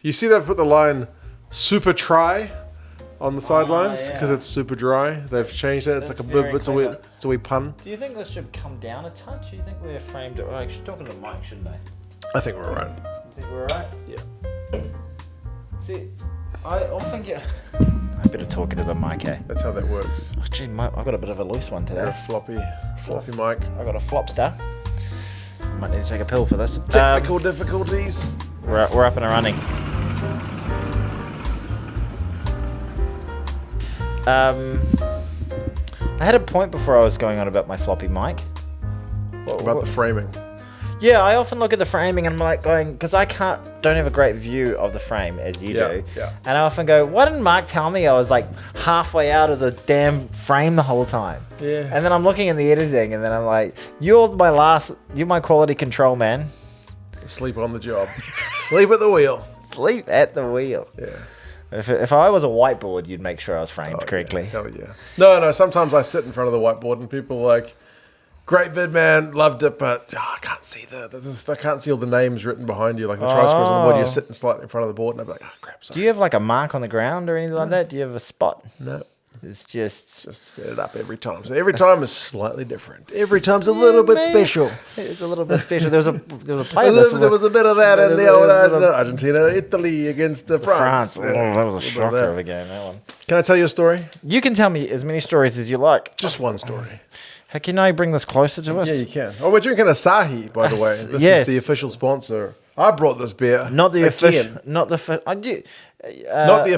You see they've put the line super try on the sidelines because it's super dry. They've changed it. It's like a bit. It's a wee pun. Do you think this should come down a touch? Do you think we're framed? Well, actually, talking to Mike, shouldn't I? I think we're right. You think we're alright? Yeah. See, I often get. I better talk into the mic, eh? That's how that works. Oh, gee, Mike, I got a bit of a loose one today. You're a floppy mic. I got a flopster. Might need to take a pill for this. Technical difficulties. We're up and running. I had a point before I was going on about my floppy mic. About the framing. Yeah, I often look at the framing and I'm like going, because I don't have a great view of the frame as you do. Yeah. And I often go, why didn't Mark tell me I was like halfway out of the damn frame the whole time? Yeah. And then I'm looking in the editing and then I'm like, you're my quality control man. Sleep on the job. Sleep at the wheel. Sleep at the wheel. Yeah. If I was a whiteboard, you'd make sure I was framed correctly. Yeah. Hell yeah. No, sometimes I sit in front of the whiteboard and people are like, great vid, man, loved it, but I can't see I can't see all the names written behind you, like the try scores on the board. You're sitting slightly in front of the board, and I'm like, crap. Sorry. Do you have like a mark on the ground or anything like that? Do you have a spot? No. It's just set it up every time. So every time is slightly different. Every time's a little bit special. It's a little bit special. There was a play. There was a bit of that in the old Argentina, Italy against France. Oh, that was a shocker of a game, that one. Can I tell you a story? You can tell me as many stories as you like. Just one story. How can I bring this closer to us? Yeah, you can. Oh, we're drinking Asahi, by the way. This is the official sponsor. I brought this beer. Not the official. Not the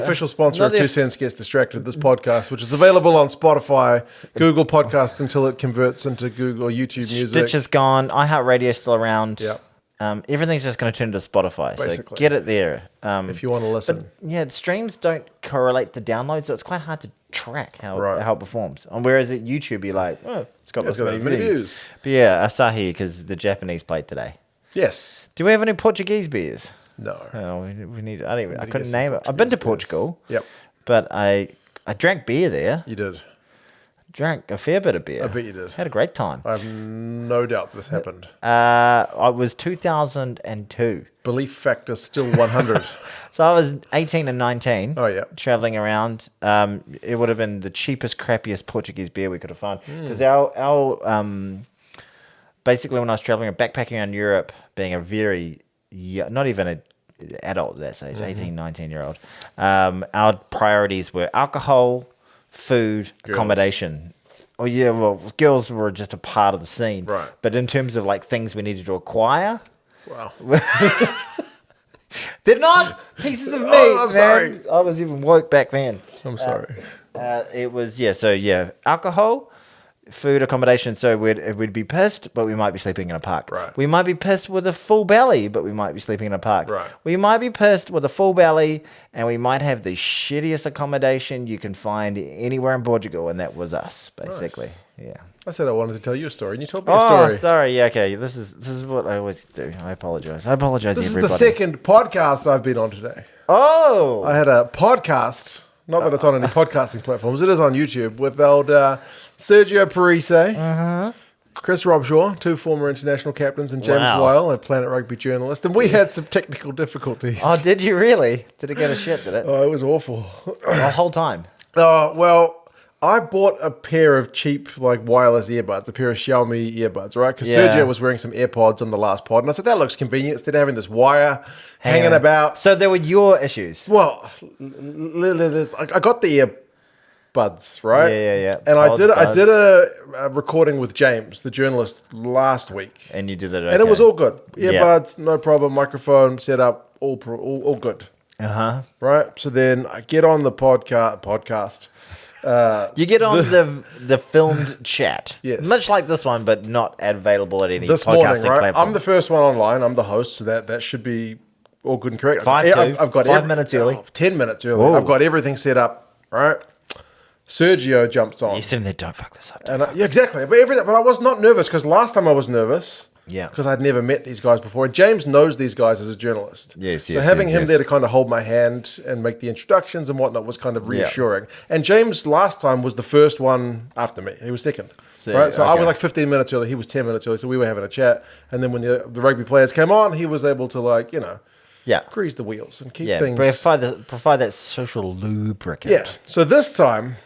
official sponsor of 2 Cents Gets Distracted, this podcast, which is available on Spotify, Google Podcast until it converts into Google or YouTube Music. Stitch is gone. iHeartRadio's still around. Yeah. Everything's just going to turn to Spotify. Basically. So get it there. If you want to listen. But, the streams don't correlate to downloads, so it's quite hard to track how it performs. And whereas at YouTube, you're like, it's got many views. But yeah, Asahi, because the Japanese played today. Yes. Do we have any Portuguese beers? No. Oh, we need. I couldn't name it. I've been to Portugal. Yep. But I drank beer there. You did. Drank a fair bit of beer. I bet you did. Had a great time. I have no doubt this happened. I was 2002. Belief factor still 100. So I was 18 and 19. Oh, yeah. Traveling around. It would have been the cheapest, crappiest Portuguese beer we could have found. Because our basically when I was traveling, backpacking around Europe, being a very, not even an adult at that age, 18, 19-year-old, our priorities were alcohol, food, accommodation. Oh yeah, well, girls were just a part of the scene. Right. But in terms of like things we needed to acquire, wow, they're not pieces of meat. I'm sorry. I was even woke back then. I'm sorry. It was alcohol, food, accommodation. So we'd be pissed, but we might be sleeping in a park. Right. We might be pissed with a full belly, but we might be sleeping in a park. Right. We might be pissed with a full belly, and we might have the shittiest accommodation you can find anywhere in Portugal, and that was us, basically. Nice. Yeah. I said I wanted to tell you a story, and you told me a story. Oh, sorry. Yeah, okay. This is what I always do. I apologize. Everybody. This is the second podcast I've been on today. Oh. I had a podcast, not that it's on any podcasting platforms. It is on YouTube with old Sergio Parise, Chris Robshaw, 2 former international captains, and James Weil, a Planet Rugby journalist. And we had some technical difficulties. Oh, did you really? Did it go to shit, did it? Oh, it was awful. The whole time? Well, I bought a pair of cheap, like, wireless earbuds, a pair of Xiaomi earbuds, right? Because Sergio was wearing some AirPods on the last pod. And I said, that looks convenient instead of having this wire hanging about. So there were your issues? Well, I got the earbuds, right? Yeah. And I did a recording with James, the journalist, last week. And you did it okay. And it was all good. Earbuds, no problem. Microphone set up, all good. Uh-huh. Right? So then I get on the podcast. You get on the filmed chat. Yes. Much like this one, but not available at any this podcasting morning, right? platform. I'm the first one online. I'm the host, so that should be all good and correct. I've got 5 minutes early. 10 minutes early. Whoa. I've got everything set up, right? Sergio jumps on. You're sitting there, don't fuck this up. Exactly. But I was not nervous because last time I was nervous. Yeah. Because I'd never met these guys before. And James knows these guys as a journalist. So having him there to kind of hold my hand and make the introductions and whatnot was kind of reassuring. Yeah. And James last time was the first one after me. He was second. Right? So I was like 15 minutes early. He was 10 minutes early. So we were having a chat. And then when the rugby players came on, he was able to grease the wheels and keep Yeah, things... provide that social lubricant. Yeah. So this time,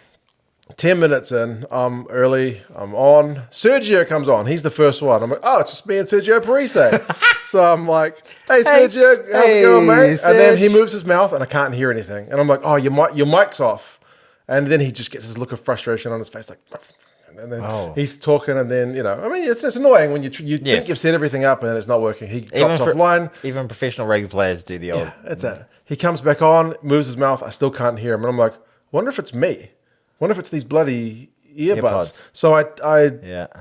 10 minutes in, I'm early, I'm on. Sergio comes on. He's the first one. I'm like, oh, it's just me and Sergio Parise. So I'm like, hey, Sergio, how's it going, mate? And then he moves his mouth and I can't hear anything. And I'm like, oh, your mic's off. And then he just gets this look of frustration on his face, like... And then he's talking, and then, it's annoying when you think you've set everything up and it's not working. He drops offline. Even professional rugby players do the old... He comes back on, moves his mouth, I still can't hear him. And I'm like, wonder if it's me. Wonder if it's these bloody earbuds. So I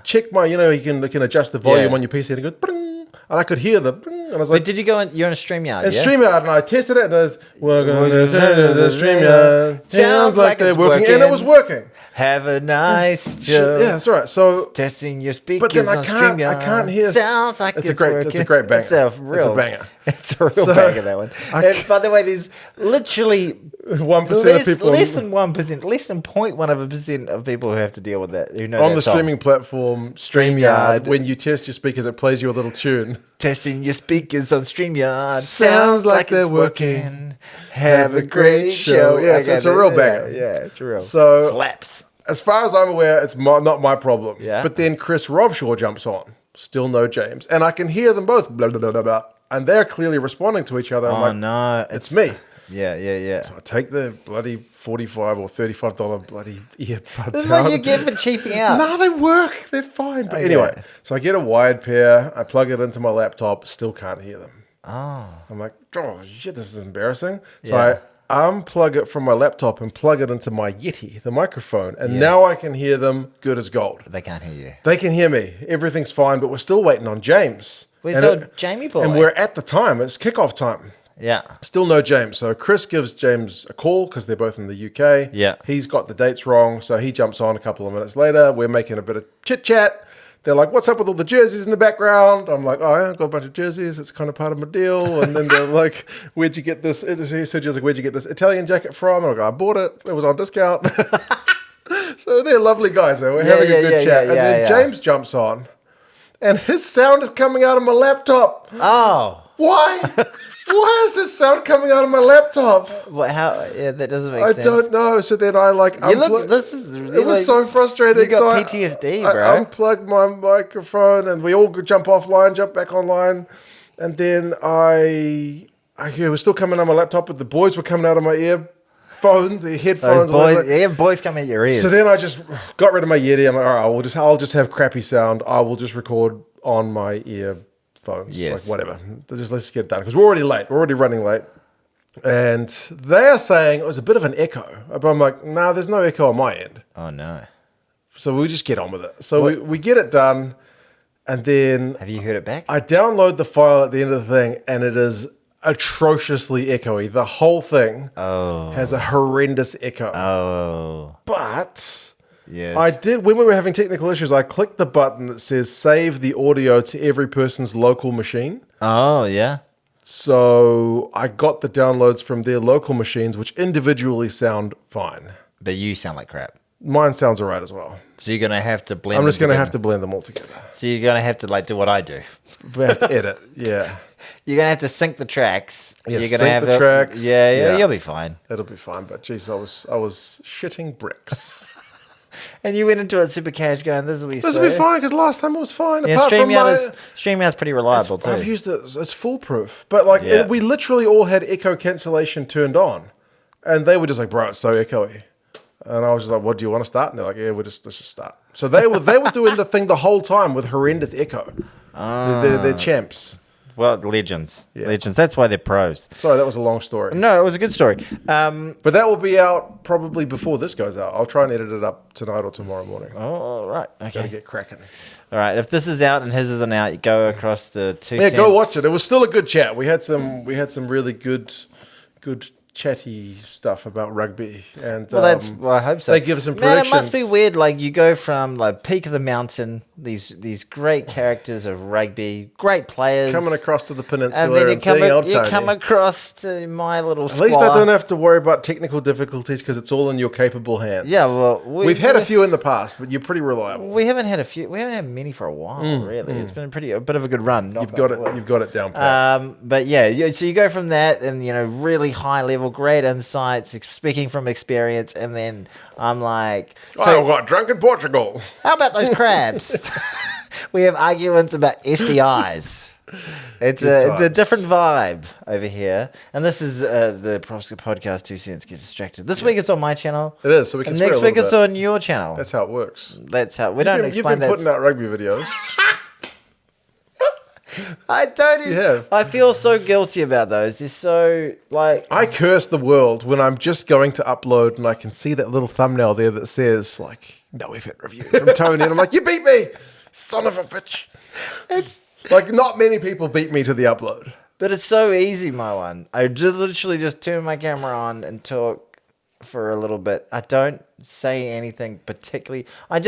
check my, you can adjust the volume on your PC and it goes, bring, and I could hear the, and I was like... But did you go in, you're in a StreamYard, StreamYard, and I tested it, and I was, we're going to turn to the StreamYard. Sounds like they're working, and it was working. Have a nice show. Yeah, that's right. So testing your speakers but then on StreamYard. I can't hear. Sounds like it's working. It's a great banger. It's a banger. It's a real banger, that one. And by the way, there's literally 1% of people, less than 1%, less than 0.1% of people who have to deal with that. Who know on that the song. Streaming platform, StreamYard. When you test your speakers, it plays you a little tune. Testing your speakers on StreamYard. Sounds like they're working. Have a great show. Yeah, it's a real banger. Yeah, it's real. So slaps. As far as I'm aware, it's not my problem. Yeah. But then Chris Robshaw jumps on. Still no James. And I can hear them both. Blah, blah, blah, blah, blah. And they're clearly responding to each other. I'm like, no. It's me. Yeah. So I take the bloody $45 or $35 bloody earbuds This is out. what you get for cheaping out. No, they work. They're fine. But anyway, so I get a wired pair. I plug it into my laptop. Still can't hear them. Oh. I'm like, oh, shit, this is embarrassing. So I unplug it from my laptop and plug it into my Yeti, the microphone. And now I can hear them good as gold. They can't hear you. They can hear me. Everything's fine, but we're still waiting on James. Where's old Jamie boy? And we're at the time. It's kickoff time. Yeah. Still no James. So Chris gives James a call because they're both in the UK. Yeah. He's got the dates wrong. So he jumps on a couple of minutes later. We're making a bit of chit-chat. They're like, what's up with all the jerseys in the background? I'm like, oh, yeah, I've got a bunch of jerseys. It's kind of part of my deal. And then they're like, where'd you get this? Sergio's like, where'd you get this Italian jacket from? I'm like, I bought it. It was on discount. So they're lovely guys. So we're having a good chat. And then James jumps on. And his sound is coming out of my laptop. Oh. Why? Why is this sound coming out of my laptop? What? How? Yeah, that doesn't make sense. I don't know. So then I like... It was so frustrating. You got PTSD, bro. I unplugged my microphone and we all jump offline, jump back online. And then it was still coming on my laptop, but the boys were coming out of my earphones, the headphones. Boys come out your ears. So then I just got rid of my Yeti. I'm like, all right, I'll just have crappy sound. I will just record on my earphones. Like whatever. Let's get it done. Because we're already late. We're already running late. And they are saying it was a bit of an echo. But I'm like, nah, there's no echo on my end. Oh, no. So we just get on with it. So we get it done. And then... Have you heard it back? I download the file at the end of the thing. And it is atrociously echoey. The whole thing has a horrendous echo. Oh. But... Yes. I did, when we were having technical issues, I clicked the button that says save the audio to every person's local machine. Oh, yeah. So I got the downloads from their local machines, which individually sound fine. But you sound like crap. Mine sounds all right as well. So you're going to have to blend I'm just going to have to blend them all together. So you're going to have to do what I do. We have to edit, yeah. You're going to have to sync the tracks. Yeah, you're sync the tracks. Yeah, you'll be fine. It'll be fine, but geez, I was shitting bricks. And you went into it super cash going, this will be fine, because last time it was fine. Yeah, StreamYard's pretty reliable too. I've used it, it's foolproof. But we literally all had echo cancellation turned on. And they were just like, bro, it's so echoey. And I was just like, what, do you want to start? And they're like, yeah, let's just start. So they were doing the thing the whole time with horrendous echo. They're champs. Well, legends. Yeah. Legends. That's why they're pros. Sorry, that was a long story. No, it was a good story. But that will be out probably before this goes out. I'll try and edit it up tonight or tomorrow morning. Oh, right. Okay. Gotta get cracking. All right. If this is out and his isn't out, you go across the 2 cents. Yeah, go watch it. It was still a good chat. We had some really good chatty stuff about rugby, and well, I hope so. They give some predictions. Man, it must be weird. Like you go from like peak of the mountain, these great characters of rugby, great players coming across to the peninsula, and then you come across to my little. At least I don't have to worry about technical difficulties because it's all in your capable hands. Yeah, well, we've had a few in the past, but you're pretty reliable. We haven't had a few. We haven't had many for a while, really. It's been a bit of a good run. You've got it down pat. But yeah, so you go from that and really high level, great insights, speaking from experience, and then I'm like, I got drunk in Portugal. How about those crabs? We have arguments about SDIs. It's a different vibe over here, and this is the podcast 2 cents gets distracted. This week it's on my channel. It is, so we can. And next week it's on your channel. That's how it works. That's how we don't explain that. You've been putting out rugby videos. I don't even. Yeah. I feel so guilty about those. It's so like I curse the world when I'm just going to upload and I can see that little thumbnail there that says like no effort review from Tony, and I'm like, you beat me, son of a bitch. It's like not many people beat me to the upload, but it's so easy. My one, I literally just turn my camera on and talk for a little bit. I don't say anything particularly. I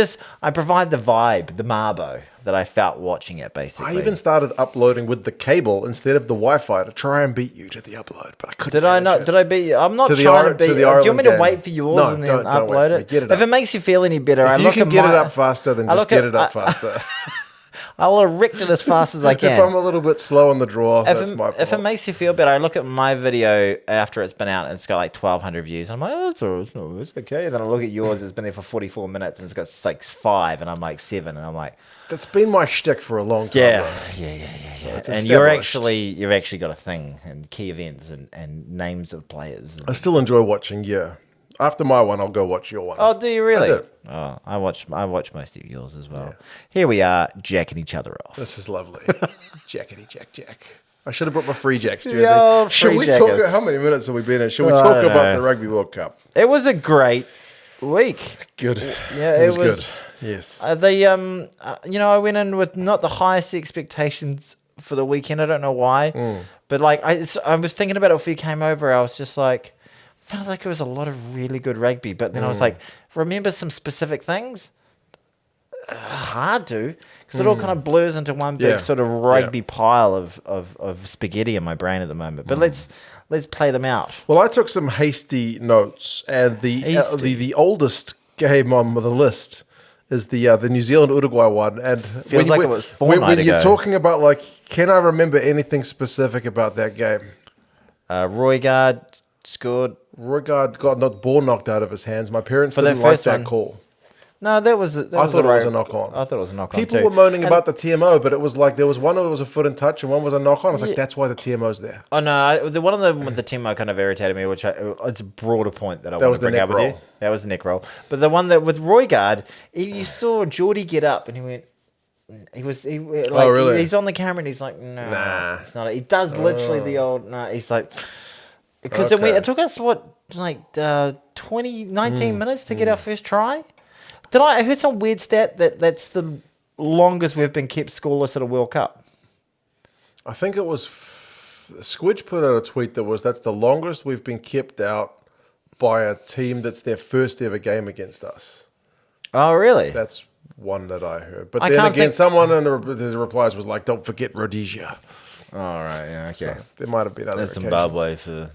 provide the vibe, the marbo that I felt watching it, basically. I even started uploading with the cable instead of the Wi-Fi to try and beat you to the upload, but I couldn't. Did I not? Did I beat you? I'm not trying to beat you. Do you want me to wait for yours and then upload it? If it makes you feel any better, if you can get it up faster, then just get it up faster. I'll erect it as fast as I can. If I'm a little bit slow on the draw, that's my fault. If it makes you feel better, I look at my video after it's been out and it's got like 1,200 views. I'm like, oh, it's okay. And then I look at yours, it's been there for 44 minutes and it's got like 5, and I'm like 7, and I'm like, that's been my shtick for a long time. Yeah. And you've actually got a thing and key events and names of players. I still enjoy watching. Yeah. After my one, I'll go watch your one. Oh, do you really? I do. Oh, I watch most of yours as well. Yeah. Here we are, jacking each other off. This is lovely. Jackety jack. I should have brought my Free Jacks jersey. Should we talk? How many minutes have we been in? Should we talk about the Rugby World Cup? It was a great week. Good. Yeah, it was good. Yes. I went in with not the highest expectations for the weekend. I don't know why, but like I was thinking about it before you came over. I was just like, felt like it was a lot of really good rugby, but then I was like, remember some specific things? Hard to, because it all kind of blurs into one big sort of rugby pile of spaghetti in my brain at the moment. But let's play them out. Well, I took some hasty notes, and the oldest game on the list is the New Zealand Uruguay one. And feels like it was 4 nights ago. When you're talking about like, can I remember anything specific about that game? Roigard scored. Roigard got the ball knocked out of his hands. My parents didn't like that call. No, that was. I thought it was a knock on. I thought it was a knock on. People were moaning about the TMO, but it was like there was one that was a foot in touch and one was a knock on. I was like, that's why the TMO's there. Oh no, the one of them with the TMO kind of irritated me, it's a broader point that I want to bring up with you. That was the neck roll. But the one that with Roigard, you saw Geordie get up and he went. Really? He's on the camera and he's like, nah, it's not. He does literally the old. No, he's like. Because it took us, 19 minutes to get our first try? I heard some weird stat that's the longest we've been kept scoreless at a World Cup. I think it was... Squidge put out a tweet that's the longest we've been kept out by a team that's their first ever game against us. Oh, really? That's one that I heard. But then again, someone in the replies was like, don't forget Rhodesia. All right, yeah, okay. So there might have been other occasions. Zimbabwe for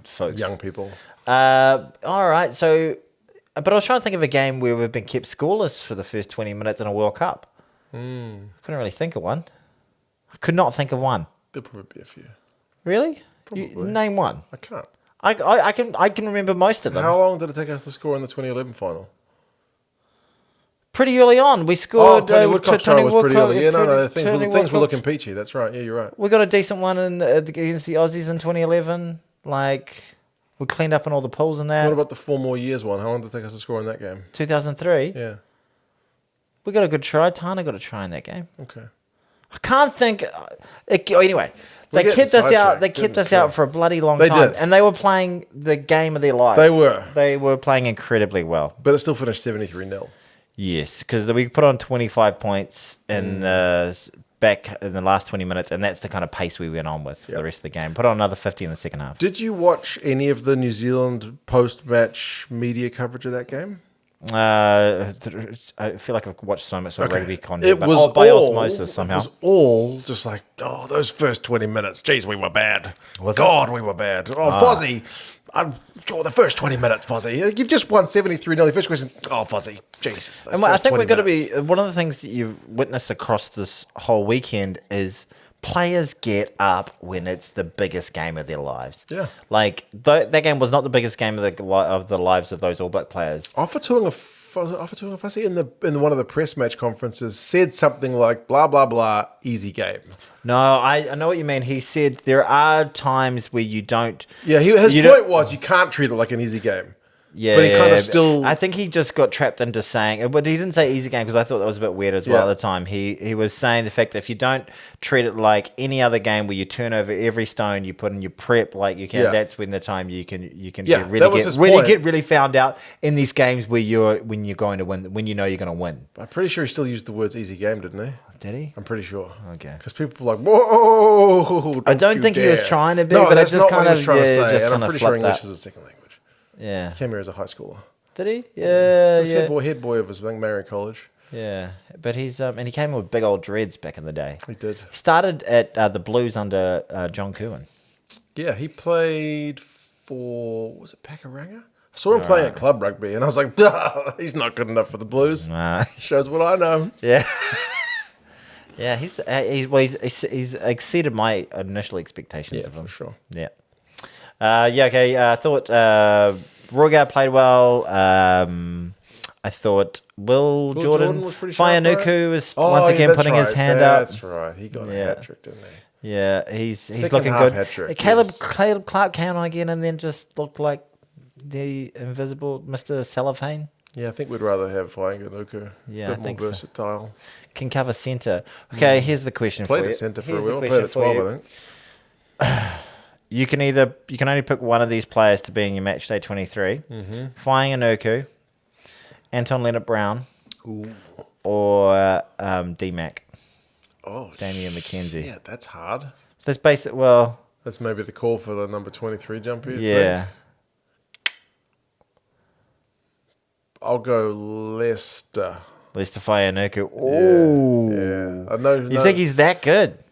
folks. Young people. All right, so... But I was trying to think of a game where we've been kept scoreless for the first 20 minutes in a World Cup. I couldn't really think of one. I could not think of one. There'll probably be a few. Really? Name one. I can't. I can remember most of them. How long did it take us to score in the 2011 final? Pretty early on. We scored... Tony Woodcock's try was pretty early. Yeah, no, things were looking peachy. That's right. Yeah, you're right. We got a decent one against the Aussies in 2011. Like, we cleaned up on all the pools and that. What about the 4 more years one? How long did it take us to score in that game? 2003? Yeah. We got a good try. Tana got a try in that game. Okay. I can't think... Anyway... They kept us out. They kept us out for a bloody long time. They did. And they were playing the game of their lives. They were. They were playing incredibly well. But it still finished 73-0. Yes, because we put on 25 points in back in the last 20 minutes, and that's the kind of pace we went on with for the rest of the game. Put on another 50 in the second half. Did you watch any of the New Zealand post-match media coverage of that game? I feel like I've watched so much rugby content, but by osmosis somehow. It was all just like, those first 20 minutes, geez, we were bad. We were bad. Fozzie, the first 20 minutes, Fozzie. You've just won 73-0. The first question, Fozzie, Jesus. And I think we're going to be, one of the things that you've witnessed across this whole weekend is players get up when it's the biggest game of their lives. Yeah. Like, that game was not the biggest game of the lives of those All Black players. Ofatuanga Fuzzy in one of the press match conferences said something like, blah, blah, blah, easy game. No, I know what you mean. He said there are times where you don't... Yeah, his point was you can't treat it like an easy game. Yeah, but he kind of still... I think he just got trapped into saying... But he didn't say easy game because I thought that was a bit weird as well at the time. He was saying the fact that if you don't treat it like any other game where you turn over every stone, you put in your prep like you can, that's when the time you can get really found out in these games when you're going to win, when you know you're going to win. I'm pretty sure he still used the words easy game, didn't he? Did he? I'm pretty sure. Okay. Because people were like, whoa! I don't think he was trying to be, but I just kind of I'm pretty sure English is a second language. Yeah. He came here as a high schooler. Did he? Yeah, he was head boy of his Marion College. Yeah, but he's and he came with big old dreads back in the day. He did. He started at the Blues under John Kirwan. Yeah, he played for, was it Pakuranga? I saw him playing at club rugby, and I was like, he's not good enough for the Blues. Nah. Shows what I know. Yeah. Yeah, he's exceeded my initial expectations of him. For sure. Yeah. Okay. I thought Ruga played well. I thought Jordan was pretty sharp. Fayanuku was once again putting his hand up. That's right. He got a hat trick, didn't he? Yeah, he's Second looking half good. Hat-trick, Caleb Clark came on again and then just looked like the invisible Mr. Cellophane. Yeah, I think we'd rather have Fayanuku. Yeah, a bit more versatile. Can cover centre. Okay, here's the question for you. Played at centre for a while. Played at 12, I think. You can only pick one of these players to be in your match day 23. Fayanuku, Anton Leonard-Brown, or D-Mac. Oh, Damian McKenzie. Yeah, that's hard. That's basic. Well, that's maybe the call for the number 23 jumper. Yeah. I'll go Leicester. Leicester Fayanuku. Oh, yeah. I know. You think he's that good?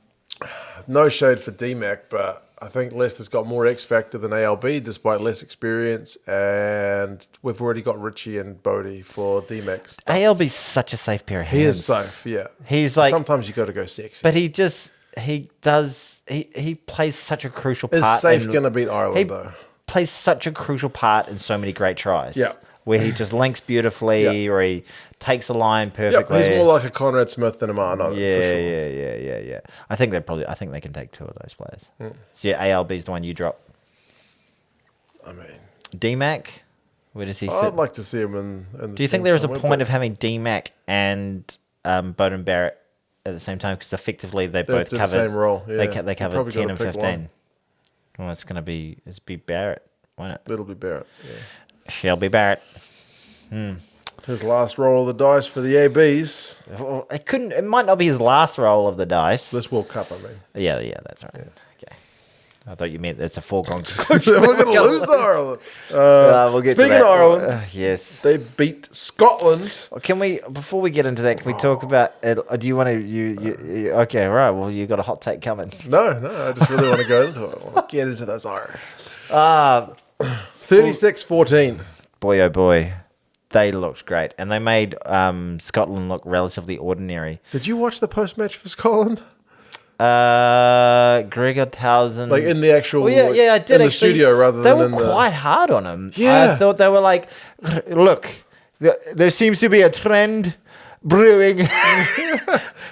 No shade for D-Mac, but I think Leicester's got more X factor than ALB, despite less experience, and we've already got Richie and Bodie for D-Mac. ALB's such a safe pair of hands. He is safe, yeah. He's like, sometimes you got to go sexy, but he plays such a crucial part. Is safe going to beat Ireland though? Plays such a crucial part in so many great tries. Yeah. Where he just links beautifully, or he takes a line perfectly. He's more like a Conrad Smith than a Marno. Yeah. I think they can take two of those players. So yeah, ALB's the one you drop. I mean, D-Mac, where does he sit? I'd like to see him in the Do you think there is a point of having D-Mac and Bowden Barrett at the same time? Because effectively they both cover the same role. Yeah. They cover 10 and 15. Well, it's be Barrett, won't it? It'll be Barrett. Yeah. Shelby Barrett. His last roll of the dice for the ABs. It might not be his last roll of the dice. This World Cup, I mean. Yeah, that's right. Yeah. Okay. I thought you meant it's a foregone conclusion. We're going to lose to Ireland. We'll get speaking of Ireland, yes, they beat Scotland. Can we, before we get into that, can we talk about? Do you want to? Okay, right. Well, you got a hot take coming. No. I just really want to go into it. I want to get into those Irish. 36-14. Boy, oh boy. They looked great. And they made Scotland look relatively ordinary. Did you watch the post-match for Scotland? Gregor Townsend. Like in the actual... I did. In the studio rather than in the... They were quite hard on him. Yeah. I thought they were like, look, there seems to be a trend brewing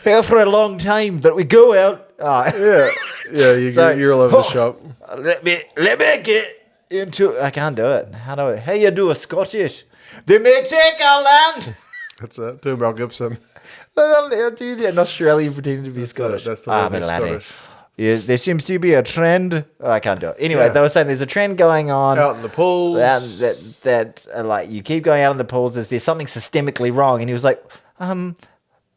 here for a long time that we go out... you're all over the shop. Let me get into... I can't do it. How you do a Scottish? They may take our land. That's it. Do Mel Gibson. They'll do an Australian pretending to be Scottish. That's the way they're Scottish. Yeah, there seems to be a trend. I can't do it. Anyway, they were saying there's a trend going on. Out in the pools. That you keep going out in the pools. There's something systemically wrong. And he was like, the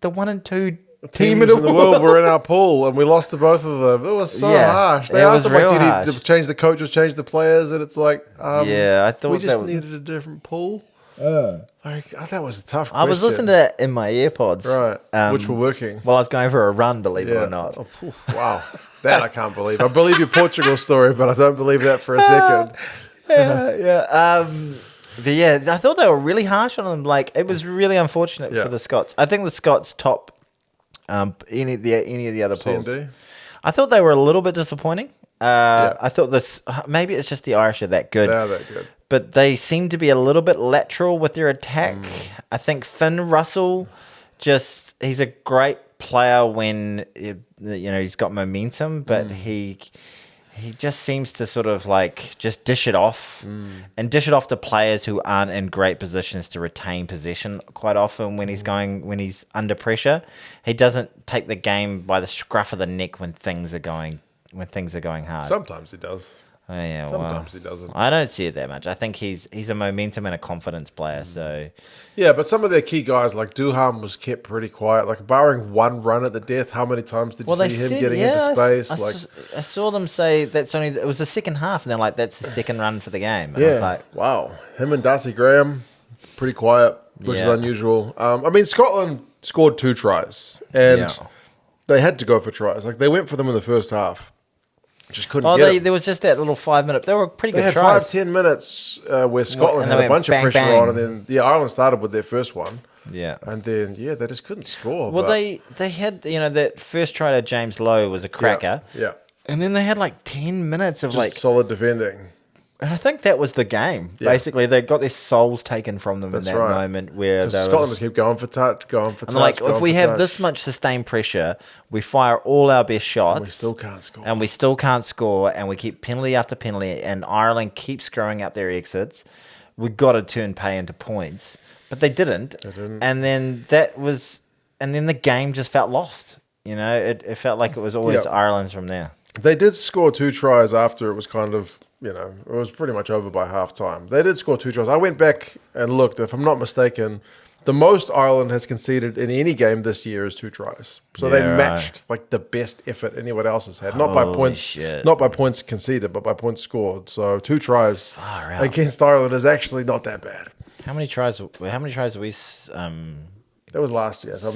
1 and 2 teams in the world were in our pool, and we lost to both of them. It was so harsh. They asked them, like, do you need to change the coaches, change the players? And it's like, I thought we just needed a different pool. Like, that was a tough question. I was listening to it in my AirPods. Right, which were working. Well, I was going for a run, believe it or not. Oh, wow. That I can't believe. I believe your Portugal story, but I don't believe that for a second. But yeah, I thought they were really harsh on them. Like, it was really unfortunate for the Scots. I think the Scots top any of the other pools. I thought they were a little bit disappointing. I thought maybe it's just the Irish are that good. They're that good. But they seem to be a little bit lateral with their attack. I think Finn Russell, he's a great player when he's got momentum, but he just seems to sort of like just dish it off and dish it off to players who aren't in great positions to retain possession quite often when he's under pressure. He doesn't take the game by the scruff of the neck when things are going hard. Sometimes he does. Oh, yeah, sometimes he doesn't. I don't see it that much. I think he's a momentum and a confidence player. So yeah, but some of their key guys like Duham was kept pretty quiet. Like barring one run at the death, how many times did you see him getting into space? I saw them say it was the second half, and they're like, that's the second run for the game. And I was like, wow. Him and Darcy Graham, pretty quiet, which is unusual. I mean, Scotland scored 2 tries, and they had to go for tries. Like they went for them in the first half. Just couldn't get it. There was just that little 5 minute. They were pretty good tries. They had 5-10 minutes where Scotland had a bunch of pressure on, and then Ireland started with their first one. Yeah, and then they just couldn't score. Well, they had that first try to James Lowe was a cracker. Yeah, and then they had like 10 minutes of just solid defending. And I think that was the game. Yeah. Basically, they got their souls taken from them in that moment where Scotland just keep going for touch. And like, if we have this much sustained pressure, we fire all our best shots. And we still can't score. And we keep penalty after penalty, and Ireland keeps screwing up their exits. We've got to turn pay into points. But they didn't. And then the game just felt lost. It felt like it was always Ireland's from there. They did score 2 tries after it was kind of... it was pretty much over by half time. They did score 2 tries. I went back and looked. If I'm not mistaken, the most Ireland has conceded in any game this year is 2 tries. So they matched like the best effort anyone else has had. Not by points conceded, but by points scored. So 2 tries against Ireland is actually not that bad. How many tries have we? That was last year. So I'm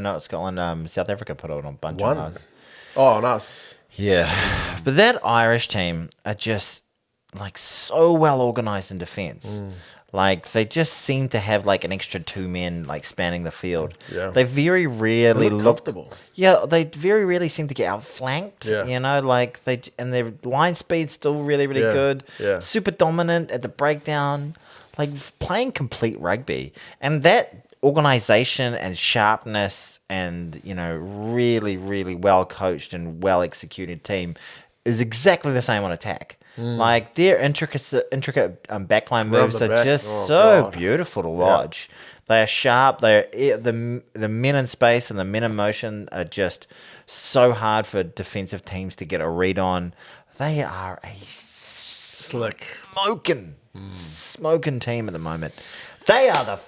Scotland. South Africa put on a bunch of us. Oh, on us. Yeah, but that Irish team are just like so well organized in defense. Like they just seem to have like an extra 2 men like spanning the field. Yeah. They very rarely look comfortable. Yeah, they very rarely seem to get outflanked. Yeah. Like and their line speed's still really good. Yeah. Super dominant at the breakdown, like playing complete rugby. And that organization and sharpness and really well coached and well executed team is exactly the same on attack. Like their intricate backline moves are just beautiful to watch. They are sharp. The men in space and the men in motion are just so hard for defensive teams to get a read on. They are a smoking team at the moment. They are the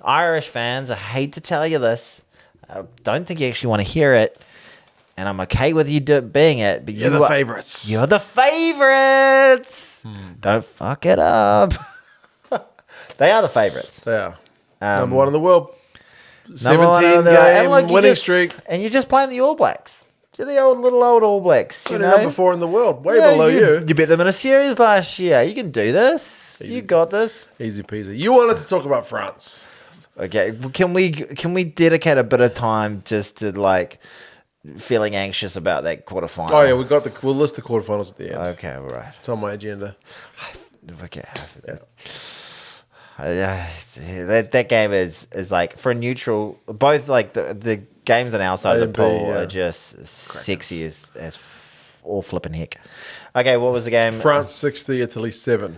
Irish fans. I hate to tell you this. I don't think you actually want to hear it. And I'm okay with you being it. But you're the favourites. You're the favourites. Don't fuck it up. They are the favourites. They are. Number 1 in the world. 17 game winning streak. And you're just playing the All Blacks. To the little old All Blacks. Number 4 in the world. Way below you. You beat them in a series last year. You can do this. You got this. Easy peasy. You wanted to talk about France. Okay, can we dedicate a bit of time just to like feeling anxious about that quarterfinal? Oh yeah, we'll list the quarterfinals at the end. Okay, all right. It's on my agenda. Okay. That game is like for a neutral. Both like the games on our side of the pool are just sexy as all flipping heck. Okay, what was the game? France 60, Italy 7.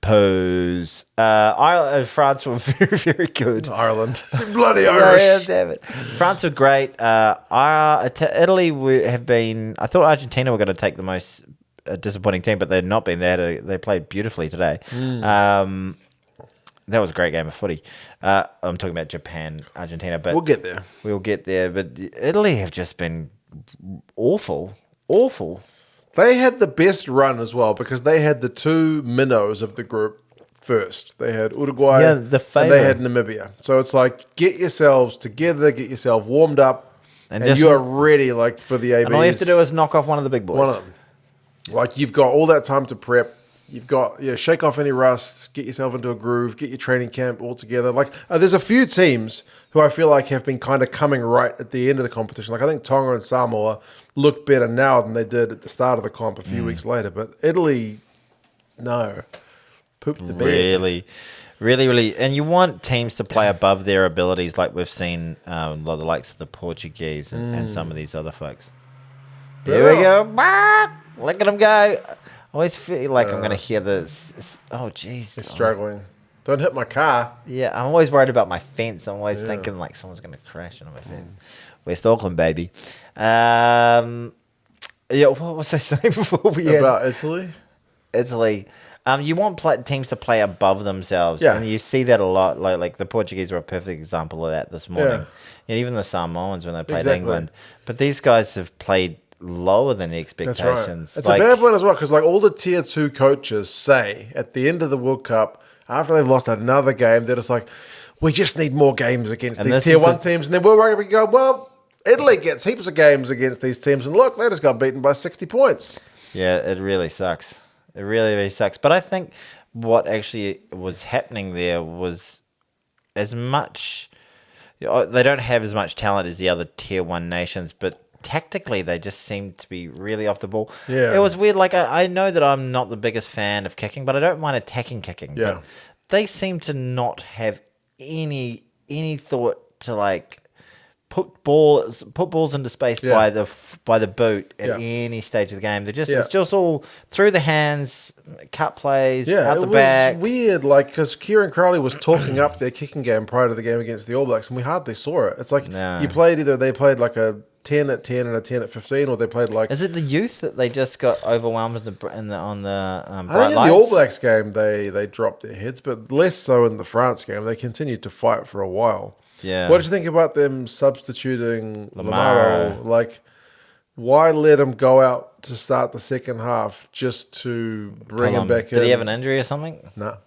Pose. France were very, very good. Ireland. Bloody Irish. Yeah, damn it. France were great. Italy have been... I thought Argentina were going to take the most disappointing team, but they've not been there. They played beautifully today. That was a great game of footy. I'm talking about Japan, Argentina, but we'll get there. We'll get there. But Italy have just been awful. They had the best run as well because they had the two minnows of the group first. They had Uruguay and they had Namibia. So it's like, get yourselves together, get yourself warmed up, and you are ready like for the ABs. And all you have to do is knock off one of the big boys. One of them. Like, you've got all that time to prep. You've got, shake off any rust, get yourself into a groove, get your training camp all together. Like, there's a few teams who I feel like have been kind of coming right at the end of the competition. Like, I think Tonga and Samoa look better now than they did at the start of the comp a few weeks later. But Italy, no. Pooped the bed. Really. And you want teams to play above their abilities like we've seen the likes of the Portuguese and some of these other folks. Here we go. Look at them go. I always feel like I'm going to hear this. Oh, jeez. He's struggling. Don't hit my car. Yeah, I'm always worried about my fence. I'm always thinking like someone's going to crash into my fence. West Auckland, baby. What was I saying before we about Italy? Italy. You want teams to play above themselves. Yeah. And you see that a lot. Like the Portuguese were a perfect example of that this morning. Yeah, even the Samoans when they played England. But these guys have played lower than the expectations. That's right. It's a bad one as well because like all the tier 2 coaches say at the end of the World Cup, after they've lost another game, they're just like, we just need more games against these tier 1 teams. And then we go, well, Italy gets heaps of games against these teams. And look, they just got beaten by 60 points. Yeah, it really sucks. It really, really sucks. But I think what actually was happening there was as much... they don't have as much talent as the other tier 1 nations, but tactically they just seem to be really off the ball. Yeah. It was weird. Like, I know that I'm not the biggest fan of kicking, but I don't mind attacking kicking. Yeah. But they seem to not have any thought to, like, put balls into space by the boot at any stage of the game. It's just all through the hands, cut plays, out the back. It was weird, like, because Kieran Crowley was talking up their kicking game prior to the game against the All Blacks, and we hardly saw it. It's like they played like a 10 at 10 and a 10 at 15, or they played like... Is it the youth that they just got overwhelmed on the bright I think in the All Blacks game they dropped their heads, but less so in the France game. They continued to fight for a while. Yeah. What did you think about them substituting Lamaro? Like, why let him go out to start the second half just to bring him back in? Did he have an injury or something? No.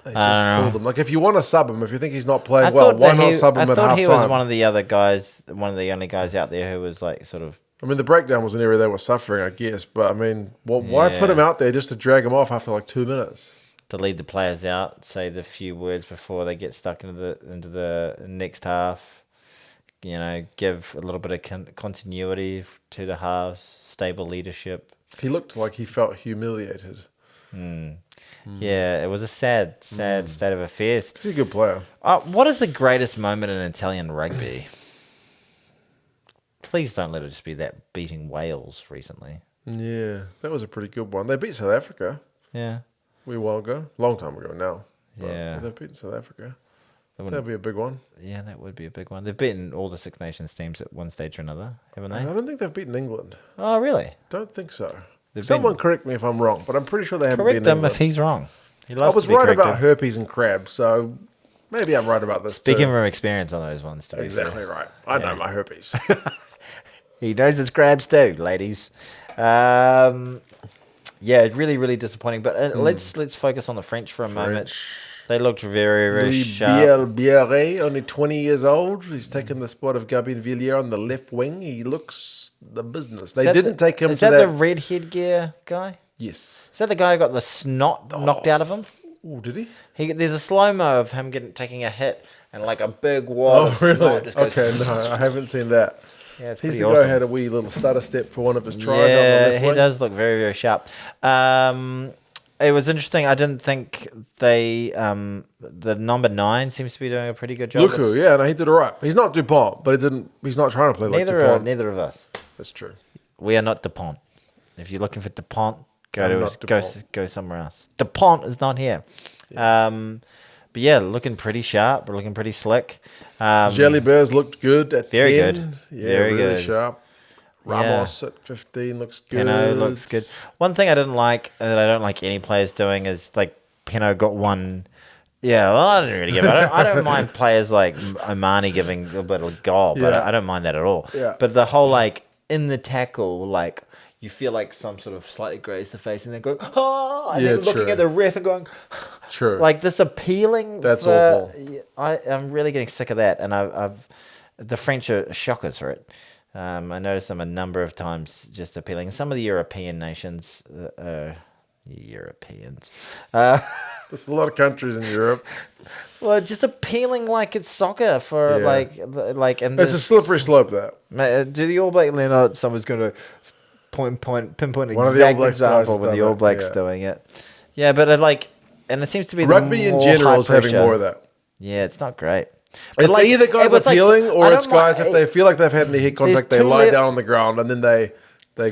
They just pulled him. Like, if you want to sub him, if you think he's not playing well, why not sub him at halftime? I thought he was one of the other guys, one of the only guys out there who was like sort of... I mean, the breakdown was an area they were suffering, I guess. But, I mean, why put him out there just to drag him off after like 2 minutes? To lead the players out, say the few words before they get stuck into the next half. You know, give a little bit of continuity to the halves, stable leadership. He looked like he felt humiliated. Yeah, it was a sad state of affairs. He's a good player. What is the greatest moment in Italian rugby? Please don't let it just be that beating Wales recently. Yeah, that was a pretty good one. They beat South Africa. Yeah. A while ago. Long time ago now. Yeah. They've beaten South Africa. That'd be a big one. Yeah, that would be a big one. They've beaten all the Six Nations teams at one stage or another, haven't they? I don't think they've beaten England. Oh, really? Don't think so. Someone correct me if I'm wrong, but I'm pretty sure they haven't beaten England. England. Correct him if he's wrong. I was right about herpes and crabs, so maybe I'm right about this Speaking from experience on those ones, exactly right. I know my herpes. He knows his crabs too, ladies. Yeah, really, really disappointing. But let's focus on the French for a moment. They looked very, very sharp. Bielbiere, only 20 years old. He's taken the spot of Gabin Villiers on the left wing. He looks the business. They didn't take him to that... Is that the red headgear guy? Yes. Is that the guy who got the snot knocked out of him? Oh, did he? There's a slow-mo of him taking a hit and like a big wad of snot just goes... Okay, no, I haven't seen that. Yeah, it's He's pretty the awesome. guy who had a wee little stutter step for one of his tries on the left he wing. does look very, very sharp. It was interesting. I didn't think the number 9 seems to be doing a pretty good job. Luku, yeah, no, he did all right. He's not Dupont, but he's not trying to play like Dupont. Neither of us. That's true. We are not Dupont. If you're looking for Dupont, go somewhere else. Dupont is not here. Yeah. But yeah, looking pretty sharp. We're looking pretty slick. Jelly Bears looked good at 10. Very good. Yeah, very really good. Sharp. Ramos at 15 looks good. Peno looks good. One thing I didn't like, that I don't like any players doing, is like Peno got one Yeah, well, I don't really give. I don't mind players like Omani giving a bit of goal, but I don't mind that at all. Yeah. But the whole like in the tackle, like you feel like some sort of slightly graze the face, and then go and then looking at the ref and going, true, like this appealing. That's awful. I'm really getting sick of that, and I've the French are shockers for it. I noticed them a number of times just appealing. Some of the European nations. Europeans. There's a lot of countries in Europe. Well, just appealing like it's soccer for like, and it's a slippery slope. That do the All Black Leonard? Someone's going to pinpoint one exact example when the All Blacks doing it. Yeah, but and it seems to be rugby in general is having more of that. Yeah, it's not great. But it's either guys appealing or it's guys if they feel like they've had any head contact, they lie down on the ground and then they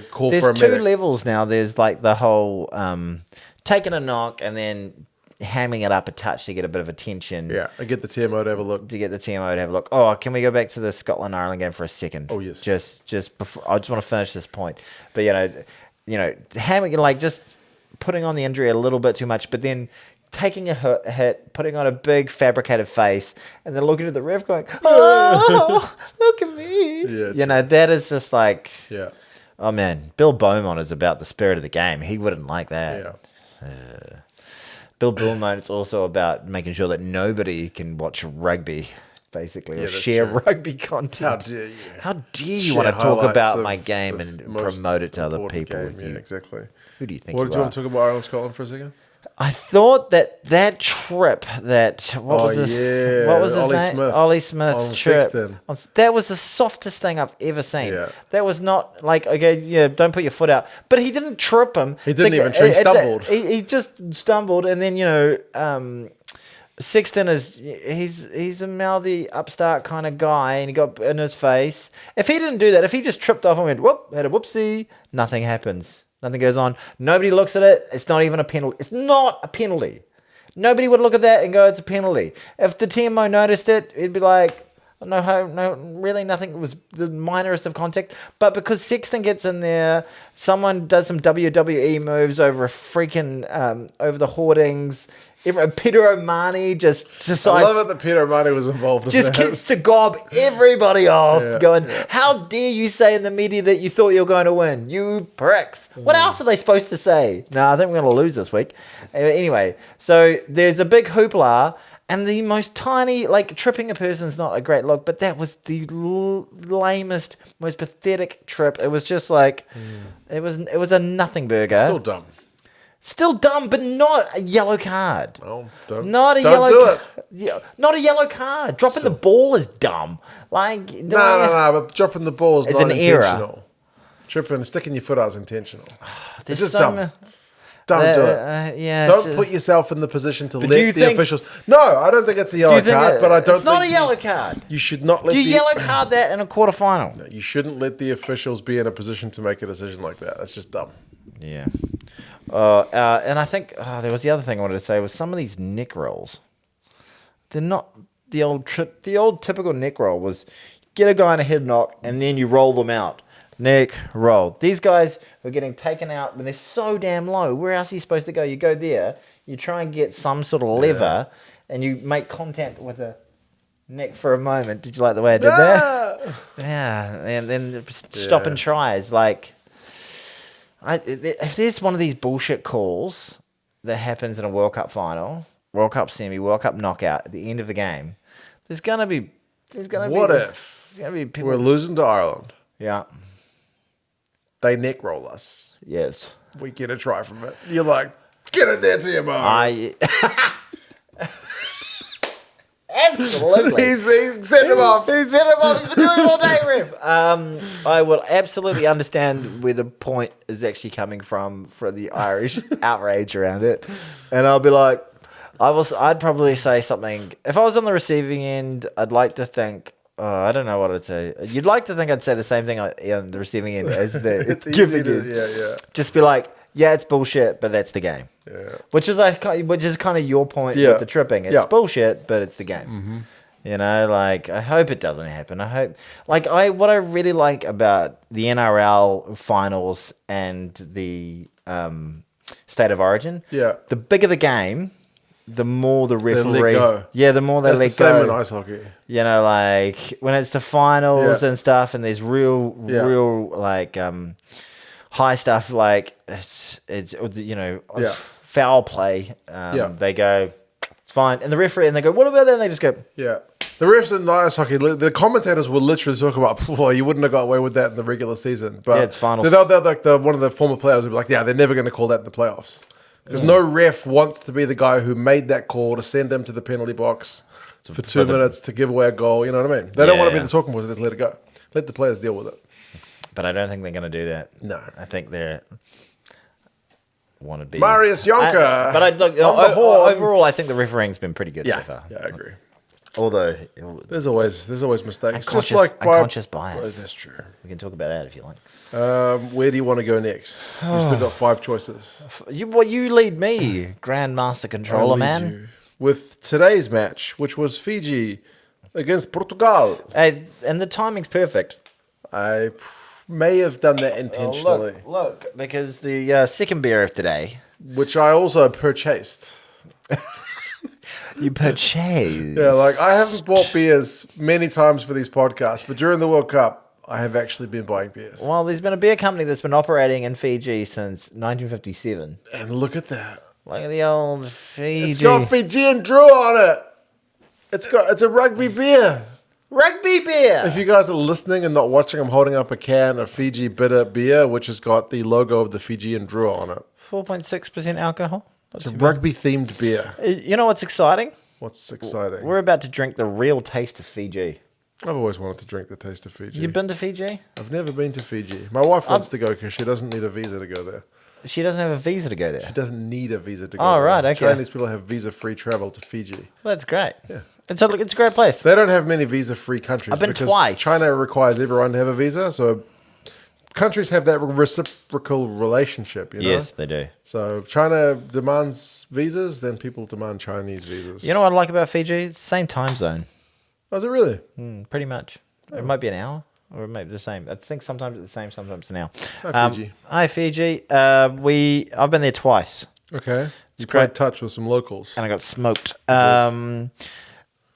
call for a medic. There's two levels now. There's like the whole taking a knock and then hamming it up a touch to get a bit of attention. Yeah, and get the TMO to have a look. Oh, can we go back to the Scotland-Ireland game for a second? Oh, yes. Just before, I just want to finish this point. But, you know, hamming, like just putting on the injury a little bit too much, but then taking a hit, putting on a big fabricated face, and then looking at the ref going, oh, look at me. Yeah, that is just like... Yeah. Oh, man, Bill Beaumont is about the spirit of the game. He wouldn't like that. Yeah. Bill Beaumont is also about making sure that nobody can watch rugby, basically, or share rugby content. How dare you? How dare you want to talk about my game and promote it to other people? Yeah, exactly. Who do you think do you want to talk about Ireland, Scotland for a second? I thought that trip, what was his Ollie name? Smith. Ollie Smith's trip. That was the softest thing I've ever seen. Yeah. That was not like, okay, don't put your foot out. But he didn't trip him. He didn't even trip. He stumbled. He just stumbled, and then Sexton he's a mouthy upstart kind of guy, and he got in his face. If he didn't do that, if he just tripped off and went whoop, had a whoopsie, nothing happens. Nothing goes on. Nobody looks at it. It's not even a penalty. It's not a penalty. Nobody would look at that and go, it's a penalty. If the TMO noticed it, it'd be like, no, really nothing. It was the minorest of contact. But because Sexton gets in there, someone does some WWE moves over over the hoardings. Peter O'Mahony just I love it that Peter O'Mahony was involved in just gets to gob everybody off, going, how dare you say in the media that you thought you were going to win? You pricks. What else are they supposed to say? No, I think we're going to lose this week. Anyway, so there's a big hoopla, and the most tiny, like tripping a person's not a great look, but that was the lamest, most pathetic trip. It was just like, it was a nothing burger. It's so dumb. Still dumb, but not a yellow card. Oh, not a yellow card. Dropping the ball is dumb. Like no, but dropping the ball is it's not an intentional. Tripping, sticking your foot out is intentional. It's just dumb. Don't do it. Don't put yourself in the position to let the officials. No, I don't think it's a yellow card, but I don't. It's not a yellow card. You should not let. You yellow card that in a quarterfinal. No, you shouldn't let the officials be in a position to make a decision like that. That's just dumb. Yeah. And I think there was the other thing I wanted to say was some of these neck rolls. They're not the old typical neck roll was get a guy in a head knock and then you roll them out. Neck roll. These guys were getting taken out when they're so damn low. Where else are you supposed to go? You go there, you try and get some sort of lever, and you make contact with a neck for a moment. Did you like the way I did that? Yeah, and then stop and tries like. If there's one of these bullshit calls that happens in a World Cup final, World Cup semi, World Cup knockout at the end of the game, there's gonna be people. We're losing to Ireland? Yeah, they neck roll us. Yes, we get a try from it. You're like, get in there, TMO. Absolutely. He's sent him off. He's sent him off. He's been doing it all day, ref. I will absolutely understand where the point is actually coming from for the Irish outrage around it. And I'll be like, I'd probably say something. If I was on the receiving end, I'd like to think, I don't know what I'd say. You'd like to think I'd say the same thing on the receiving end as the it's giving end. Yeah. Just be like, yeah, it's bullshit, but that's the game. Yeah. Which is kind of your point with the tripping. It's bullshit, but it's the game. Mm-hmm. You know, like I hope it doesn't happen. I hope, what I really like about the NRL finals and the State of Origin. Yeah. The bigger the game, the more the referee, let go. the more they let go. That's the same in ice hockey. You know, like when it's the finals and stuff, and there's real like high stuff, like it's you know foul play. They go, it's fine, and the referee and they go, what about that? And they just go, The refs in ice hockey, the commentators will literally talk about, well, you wouldn't have got away with that in the regular season. But it's final. They're like one of the former players will be like, they're never going to call that in the playoffs. Because no ref wants to be the guy who made that call to send them to the penalty box for 2 minutes to give away a goal. You know what I mean? They don't want to be the talking points. They just let it go. Let the players deal with it. But I don't think they're going to do that. No. I think they're... want to be... Marius Jonker. Overall, I think the refereeing's been pretty good so far. Yeah, I agree. Although... There's always mistakes. Unconscious bias. Oh, that's true. We can talk about that if you like. Where do you want to go next? You've still got 5 choices. You lead me, Grandmaster Controller, man. With today's match, which was Fiji against Portugal. And the timing's perfect. I may have done that intentionally. Look, because the second beer of today... Which I also purchased. You purchased? Yeah, like I haven't bought beers many times for these podcasts, but during the World Cup, I have actually been buying beers. Well, there's been a beer company that's been operating in Fiji since 1957. And look at that. Look at the old Fiji. It's got Fijian Drew on it. It's a rugby beer. Rugby beer. If you guys are listening and not watching, I'm holding up a can of Fiji bitter beer, which has got the logo of the Fijian Drew on it. 4.6% alcohol. It's a rugby-themed beer. You know what's exciting? What's exciting? We're about to drink the real taste of Fiji. I've always wanted to drink the taste of Fiji. You've been to Fiji? I've never been to Fiji. My wife wants to go because she doesn't need a visa to go there. She doesn't have a visa to go there? She doesn't need a visa to go there. Oh, right, okay. Chinese people have visa-free travel to Fiji. Well, that's great. Yeah. It's a great place. They don't have many visa-free countries. I've been twice. China requires everyone to have a visa, so countries have that reciprocal relationship, you know? Yes, they do. So China demands visas, then people demand Chinese visas. You know what I like about Fiji? It's the same time zone. Oh, is it really? Pretty much. Oh. It might be an hour, or it might be the same. I think sometimes it's the same, sometimes it's an hour. Hi, Fiji. Hi, Fiji. I've been there twice. Okay. You played touch with some locals. And I got smoked.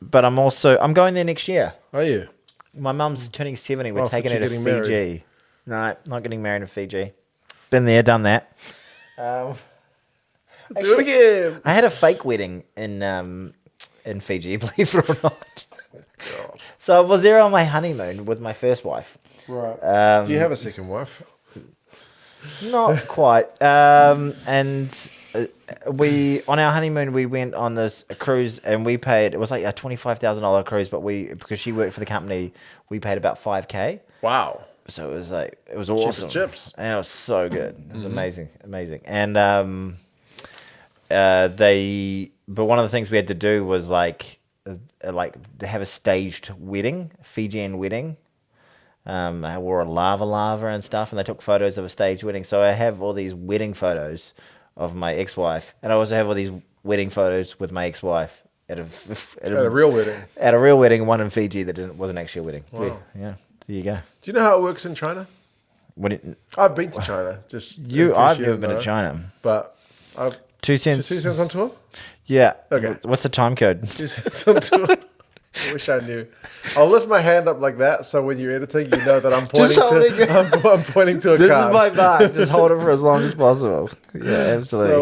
But I'm going there next year. Are you? My mum's turning 70. We're taking her to Fiji. Married. No, not getting married in Fiji. Been there, done that. Do it again. I had a fake wedding in Fiji, believe it or not. God. So I was there on my honeymoon with my first wife. Right. Do you have a second wife? Not quite. And we on our honeymoon we went on this cruise and we paid. It was like a $25,000 cruise, but because she worked for the company, we paid about $5,000. Wow. So it was awesome. Chips. And it was so good. It was amazing. And but one of the things we had to do was like to have a staged wedding, Fijian wedding. I wore a lava and stuff, and they took photos of a staged wedding. So I have all these wedding photos of my ex-wife, and I also have all these wedding photos with my ex-wife at a real wedding. At a real wedding, one in Fiji that wasn't actually a wedding. Wow. Yeah. There you go. Do you know how it works in China? I've been to China. I've never been to China. But 2 cents. 2 cents on tour? Yeah. Okay. What's the time code? 2 cents on tour. I wish I knew. I'll lift my hand up like that so when you're editing, you know that I'm pointing I'm pointing to a card. This is my mark. Just hold it for as long as possible. Yeah, absolutely.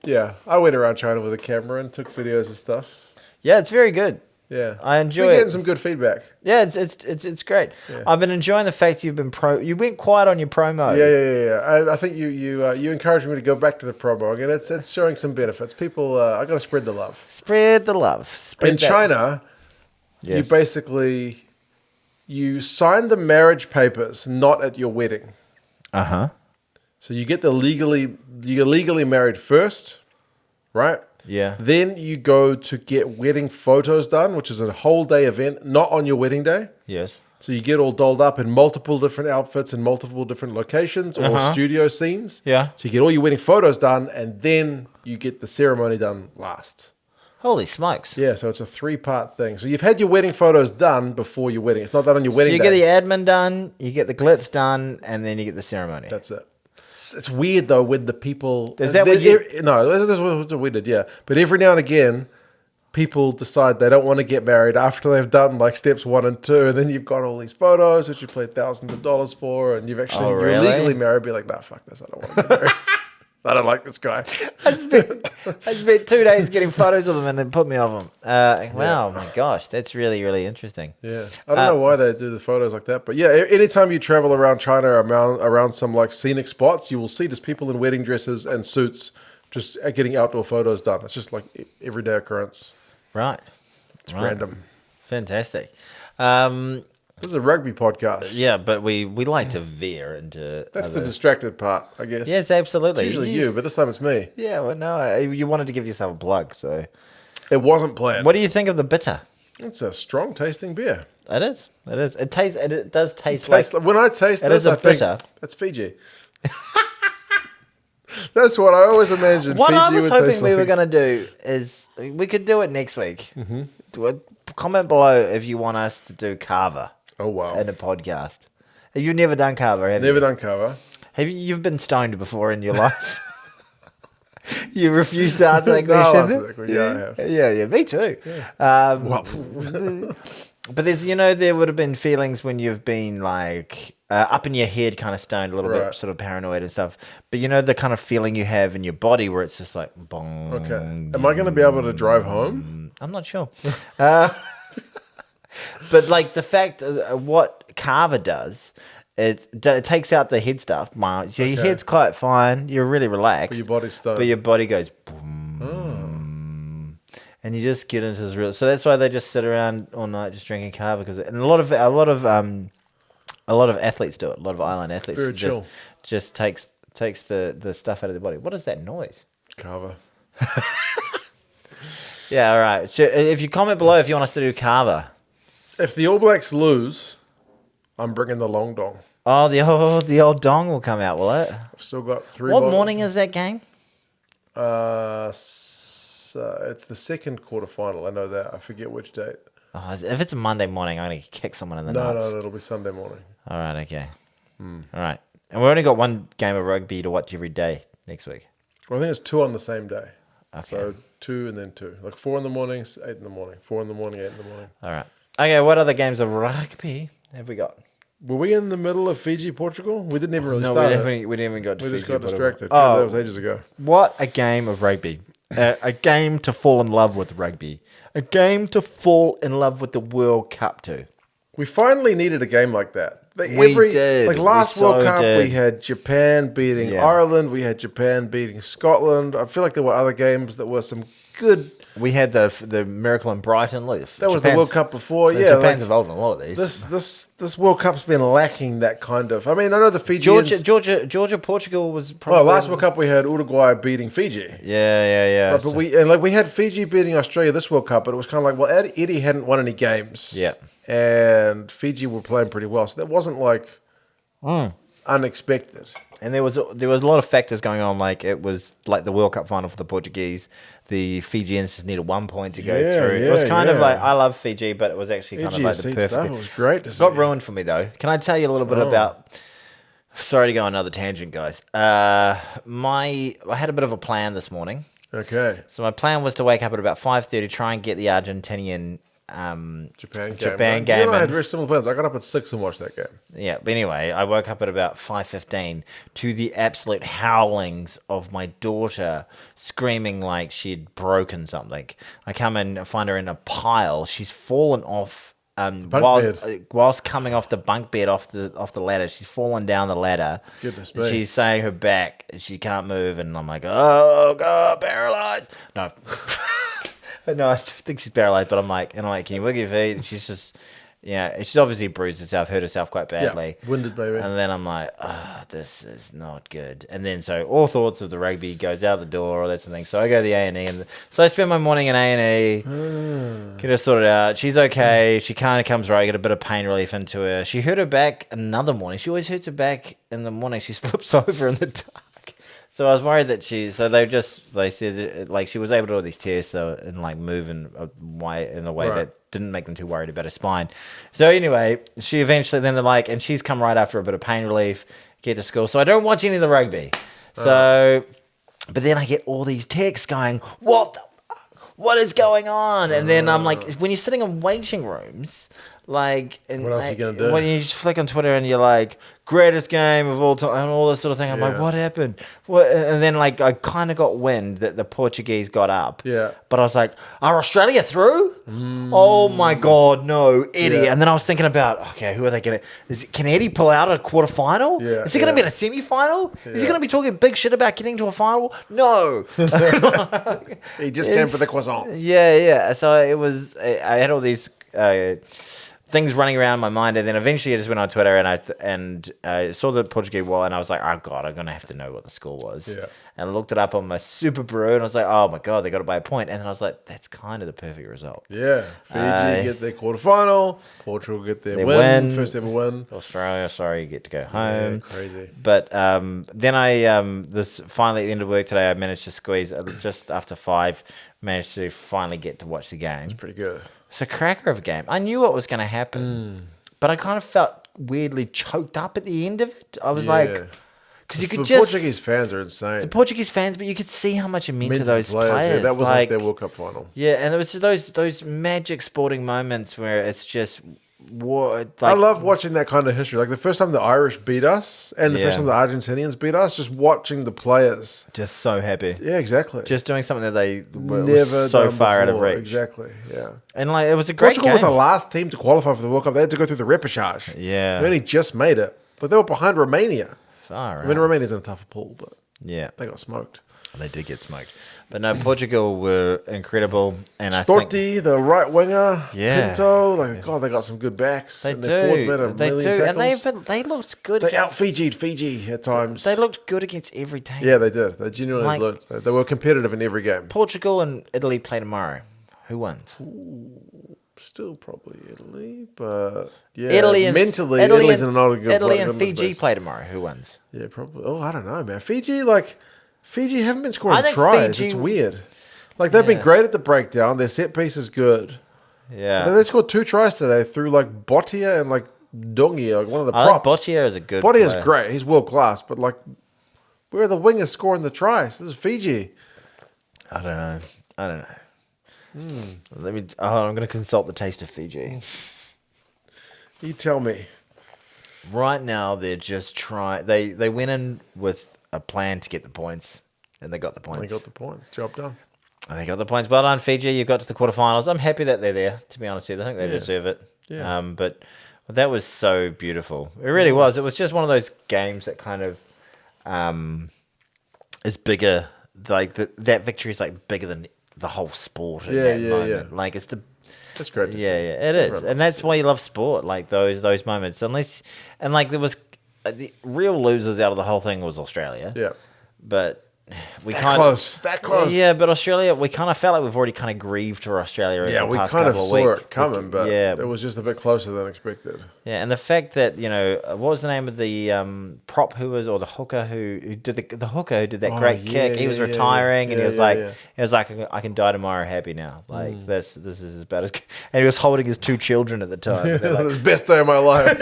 So, I went around China with a camera and took videos and stuff. Yeah, it's very good. Yeah, I enjoy it. We're getting some good feedback. Yeah, it's great. Yeah. I've been enjoying the fact you went quiet on your promo. Yeah. I think you encouraged me to go back to the promo again. It's showing some benefits. People, I got to spread the love. Spread the love. In China, you basically sign the marriage papers not at your wedding. So you get you're legally married first, right? Yeah. Then you go to get wedding photos done, which is a whole day event, not on your wedding day. Yes. So you get all dolled up in multiple different outfits in multiple different locations or studio scenes. Yeah. So you get all your wedding photos done, and then you get the ceremony done last. Holy smokes. Yeah, so it's a 3-part thing. So you've had your wedding photos done before your wedding. It's not done on your wedding day. So you get the admin done, you get the glitz done, and then you get the ceremony. That's it. It's weird though when the people. Is that what you? No, this is what we did. Yeah, but every now and again, people decide they don't want to get married after they've done like steps 1 and 2, and then you've got all these photos that you paid thousands of dollars for, and you've actually you're legally married. Be like, nah, fuck this, I don't want to get married. I don't like this guy. I spent 2 days getting photos of them and then put me off them. Wow, my gosh, that's really, really interesting. Yeah, I don't know why they do the photos like that, but yeah, anytime you travel around China, around some like scenic spots, you will see just people in wedding dresses and suits just getting outdoor photos done. It's just like everyday occurrence. Right. It's random. Fantastic. This is a rugby podcast. Yeah, but we like to veer into... That's the distracted part, I guess. Yes, absolutely. It's usually you, but this time it's me. Yeah, well, no, you wanted to give yourself a plug, so... It wasn't planned. What do you think of the bitter? It's a strong tasting beer. It is. It does taste like... When I taste it this, I think that's Fiji. That's what I always imagined. What Fiji I was would hoping taste we like. were going to do is... We could do it next week. Comment below if you want us to do Carver. Oh, wow. In a podcast. You've never done Carver, have you? Never done Carver. Have you? You've been stoned before in your life? You refuse to answer that question? I'll answer that question. Yeah, I have. Yeah, me too. Yeah. But there's, there would have been feelings when you've been like up in your head, kind of stoned, a little bit sort of paranoid and stuff. But the kind of feeling you have in your body where it's just like, bong. Okay. Am I going to be able to drive home? I'm not sure. But like the fact what Carver does, it takes out the head stuff. So your head's quite fine. You're really relaxed. But your body's stoned. But your body goes boom. And you just get into this real. So that's why they just sit around all night just drinking Carver, and a lot of athletes do it. A lot of island athletes Very chill. Just takes the stuff out of their body. What is that noise? Carver. Yeah, all right. So if you comment below if you want us to do Carver. If the All Blacks lose, I'm bringing the long dong. Oh, the old dong will come out, will it? I've still got 3 What bottles. morning is that game? It's the second quarterfinal. I know that. I forget which date. Oh, if it's a Monday morning, I'm going to kick someone in the nuts. No, it'll be Sunday morning. All right, okay. All right. And we've only got one game of rugby to watch every day next week. Well, I think it's 2 on the same day. Okay. So 2 and then 2. Like 4 in the morning, 8 in the morning. 4 in the morning, 8 in the morning. All right. Okay, what other games of rugby have we got? Were we in the middle of Fiji, Portugal? We didn't even really No, start. we didn't even go to Fiji. We just got distracted. Oh, that was ages ago. What a game of rugby. A game to fall in love with rugby. A game to fall in love with the World Cup too. We finally needed a game like that. We did. Like last We World so Cup, did. we had Japan beating Ireland. We had Japan beating Scotland. I feel like there were other games that were some good. We had the Miracle in Brighton. That was the World Cup before. Yeah, Japan's involved in a lot of these. This World Cup's been lacking that kind of. I mean, I know the Fijians. Georgia, Portugal was probably. Well, last World Cup we had Uruguay beating Fiji. Yeah. Right, but we had Fiji beating Australia this World Cup, but it was kind of like, well, Eddie hadn't won any games. Yeah. And Fiji were playing pretty well, so that wasn't like unexpected. And there was a lot of factors going on. Like it was like the World Cup final for the Portuguese. The Fijians just needed 1 point to go through. It was kind of like, I love Fiji, but it was actually kind of like the perfect. Stuff. It was great to see. Got ruined for me though. Can I tell you a little bit about? Sorry to go on another tangent, guys. I had a bit of a plan this morning. Okay. So my plan was to wake up at about 5:30, try and get the Argentinian Japan game. I had very similar plans. I got up at 6 and watched that game. Yeah, but anyway, I woke up at about 5:15 to the absolute howlings of my daughter screaming like she'd broken something. I come in, find her in a pile. She's fallen off whilst coming off the bunk bed off the ladder. She's fallen down the ladder. Goodness me. She's saying her back, she can't move, and I'm like, oh god, paralyzed. No. No, I think she's paralyzed, but I'm like, can you wiggle your feet? And she's just, she's obviously bruised herself, hurt herself quite badly. Yeah, winded baby. And then I'm like, this is not good. And then so all thoughts of the rugby goes out the door, all that sort of thing. So I go to the A&E, and so I spend my morning in A&E, get her sorted out. She's okay. She kind of comes right, get a bit of pain relief into her. She hurt her back another morning. She always hurts her back in the morning. She slips over in the dark. So I was worried that they said like she was able to do all these tests and like move in a way that didn't make them too worried about her spine. So anyway, she eventually, then they're like, and she's come right after a bit of pain relief, get to school, so I don't watch any of the rugby. So, but then I get all these texts going, what is going on? And then I'm like, when you're sitting in waiting rooms, like, and what else are you gonna do? When you just flick on Twitter and you're like, greatest game of all time, and all this sort of thing. I'm like, what happened? And then like I kind of got wind that the Portuguese got up. Yeah. But I was like, are Australia through? Oh my God, no, Eddie. Yeah. And then I was thinking about, okay, who are they going to? Can Eddie pull out a quarterfinal? Yeah. Is he going to be in a semi-final? Is he going to be talking big shit about getting to a final? No. He just came for the croissants. Yeah. So it was. I had all these. Things running around my mind, and then eventually I just went on Twitter and I saw the Portuguese wall, and I was like, oh God, I'm gonna have to know what the score was. Yeah. And I looked it up on my Super Brew, and I was like, oh my God, they got it by a point. And then I was like, that's kind of the perfect result. Yeah. Fiji get their quarterfinal. Portugal get their win. First ever win. Australia, sorry, you get to go home. Yeah, crazy. But then I this finally at the end of work today, I managed to squeeze just after 5. Managed to finally get to watch the game. It's pretty good. It's a cracker of a game. I knew what was going to happen, but I kind of felt weirdly choked up at the end of it. I was like, because you could just... The Portuguese fans are insane. The Portuguise fans, but you could see how much it meant to those players. Yeah, that was like their World Cup final. Yeah, and there was those magic sporting moments where it's just... I love watching that kind of history. Like the first time the Irish beat us and the first time the Argentinians beat us, just watching the players. Just so happy. Yeah, exactly. Just doing something that they were never so far out of reach. Exactly, yeah. And like it was a great Portugal was the last team to qualify for the World Cup. They had to go through the repechage. Yeah. They only just made it. But they were behind Romania. Far out. I mean, Romania's in a tougher pool, but yeah, they got smoked. They did get smoked. But no, Portugal were incredible. And Storti, the right winger, yeah. Pinto, like God, they got some good backs. They and do. Their forwards made a They million do. tackles. And they looked good. They out-Fiji'd Fiji at times. They looked good against every team. Yeah, they did. They genuinely looked. They were competitive in every game. Portugal and Italy play tomorrow. Who wins? Still probably Italy, but yeah, Italy's in not a good. Italy and Fiji play tomorrow. Who wins? Yeah, probably. Oh, I don't know, man. Fiji haven't been scoring tries. Fiji, it's weird. Like they've been great at the breakdown. Their set piece is good. Yeah, they scored 2 tries today through like Bottia and like Dongia, like one of the props. Bottia is a good. Bottia's great. He's world class, but like, where are the wingers scoring the tries? This is Fiji. I don't know. Let me. I'm going to consult the taste of Fiji. You tell me. Right now, they're just trying. They went in with a plan to get the points, and they got the points. They got the points. Job done. They got the points. Well done, Fiji. You got to the quarterfinals. I'm happy that they're there. To be honest with you, I think they deserve it. Yeah. But that was so beautiful. It really was. It was just one of those games that kind of is bigger. Like that victory is like bigger than the whole sport in that moment. Yeah. Like it's the. That's great to see. Yeah, it is, and that's why you love sport. Like those moments. There was the real losers out of the whole thing was Australia. Yeah, but. That close. Yeah, but Australia, we kind of felt like we've already kind of grieved for Australia. Yeah, we kind of saw it coming, but it was just a bit closer than expected. Yeah, and the fact that what was the name of the prop the hooker who did that great kick? He was retiring, and he was like, I can die tomorrow happy now. Like this is as bad as. And he was holding his 2 children at the time. Like, this is the best day of my life.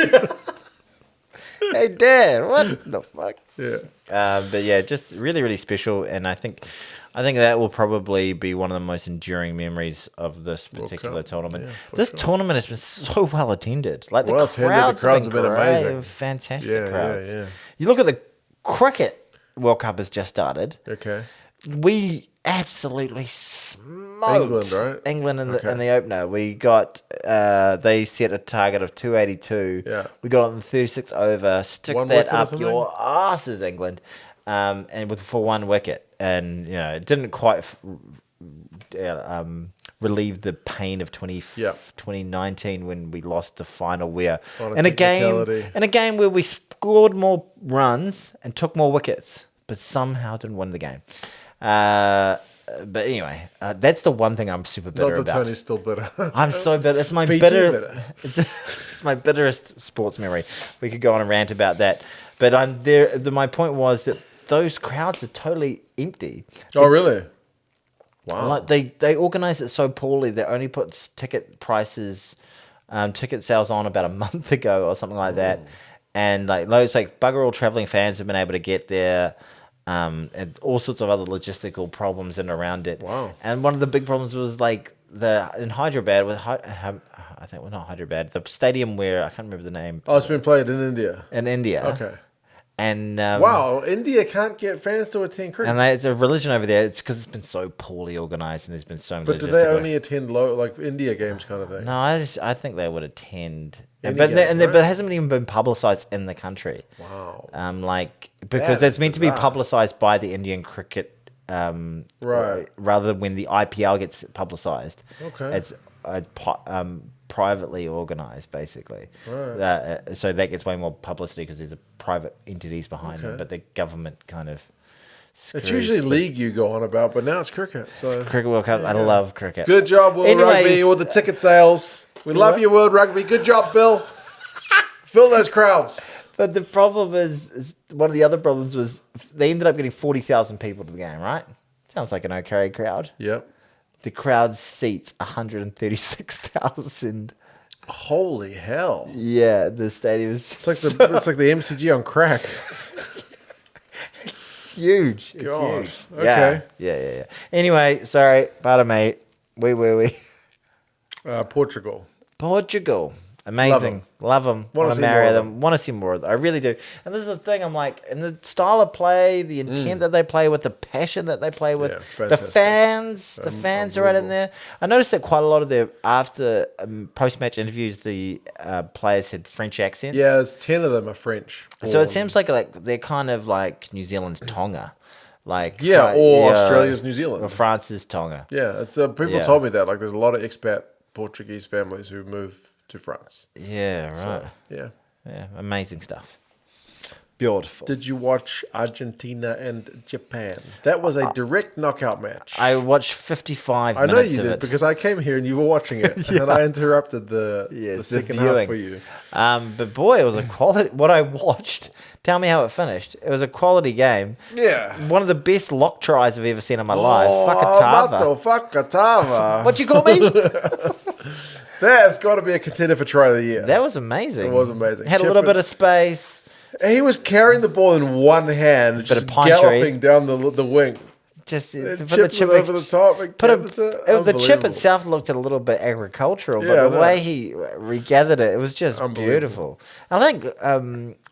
Hey, Dad, what the fuck? Yeah. But yeah, just really, really special, and I think that will probably be one of the most enduring memories of this particular tournament. Yeah, this tournament has been so well attended. Like the crowds have been amazing, fantastic crowds. Yeah. You look at the cricket World Cup has just started. Okay. We absolutely smoked England in the opener. We got they set a target of 282. Yeah. We got on the 36 over. Stick that up your asses, England. And for 1 wicket, and it didn't quite relieve the pain of 2019 when we lost the final. In a game where we scored more runs and took more wickets, but somehow didn't win the game. But anyway, that's the one thing I'm super bitter about. Tony's still bitter. I'm so bitter. It's my it's my bitterest sports memory. We could go on a rant about that, but I'm there. My point was that those crowds are totally empty. Oh, really? Wow. Like they organize it so poorly. They only put ticket prices, ticket sales on about a month ago or something like that. and like loads like bugger all traveling fans have been able to get there. And all sorts of other logistical problems in and around it. Wow. And one of the big problems was like in Hyderabad with I think well not Hyderabad, the stadium where I can't remember the name. Oh, it's been played in India. In India. Okay. And wow, India can't get fans to attend cricket. And it's a religion over there. It's because it's been so poorly organized, and there's been so many. But do they only attend like India games kind of thing? No, I think they would attend, but games, right? but it hasn't even been publicized in the country. Wow. Like because it's meant to be publicized by the Indian cricket, right? Rather than when the IPL gets publicized. Okay. It's privately organized, basically. Right. So that gets way more publicity because there's a private entities behind them, but the government kind of. It's usually league you go on about, but now it's cricket. So it's Cricket World Cup. I love cricket. Good job, World Rugby, all the ticket sales. We love you, World Rugby. Good job, Bill. Fill those crowds. But the problem is one of the other problems was they ended up getting 40,000 people to the game, right? Sounds like an okay crowd. Yep. The crowd seats 136,000. Holy hell! Yeah, the stadium is. It's like the MCG on crack. It's huge. It's God. huge. Okay. Yeah. Anyway, sorry, pardon me. Where were we? Portugal. Amazing. Love them. Want to marry them. Want to see more of them. I really do. And this is the thing. I'm like, in the style of play, the intent that they play with, the passion that they play with, the fans are right in there. I noticed that quite a lot of their post-match interviews, the players had French accents. Yeah, there's 10 of them are French. So it seems like they're kind of like New Zealand's Tonga. Australia's New Zealand. Or France's Tonga. Yeah, it's people told me that. Like, there's a lot of expat Portuguese families who move to France. Yeah, right. So, yeah, amazing stuff. Beautiful. Did you watch Argentina and Japan? That was a direct knockout match. I watched 55 minutes. I know you did because I came here and you were watching it, and I interrupted the second half for you. But boy, it was a quality. What I watched. Tell me how it finished. It was a quality game. Yeah. One of the best lock tries I've ever seen in my life. Fakatava. What you call me? That's got to be a contender for try of the year. That was amazing. It was amazing. Had a little bit of space. He was carrying the ball in one hand, just galloping down the wing. Just put the chip over the top. The chip itself looked a little bit agricultural, but the way he regathered it was just beautiful. I think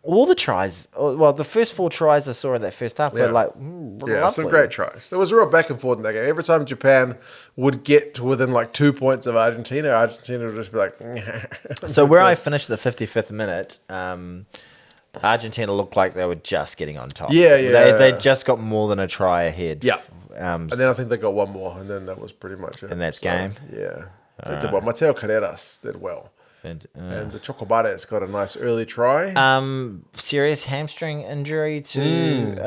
all the tries, the first 4 tries I saw in that first half were lovely. Some great tries. There was a real back and forth in that game. Every time Japan would get to within like 2 points of Argentina would just be like. So where I finished the 55th minute. Argentina looked like they were just getting on top. They just got more than a try ahead. Yeah. And then I think they got one more, and then that was pretty much it. And that's game? Yeah. They did well. Mateo Carreras did well. And the Chocobates got a nice early try. Serious hamstring injury to...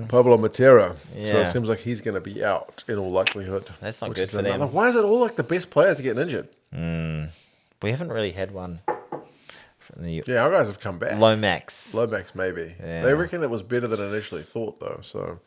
Pablo Matera. Yeah. So it seems like he's going to be out in all likelihood. That's not good for them. Why is it all like the best players getting injured? We haven't really had one. Our guys have come back. Lomax, maybe. Yeah. They reckon it was better than initially thought, though. So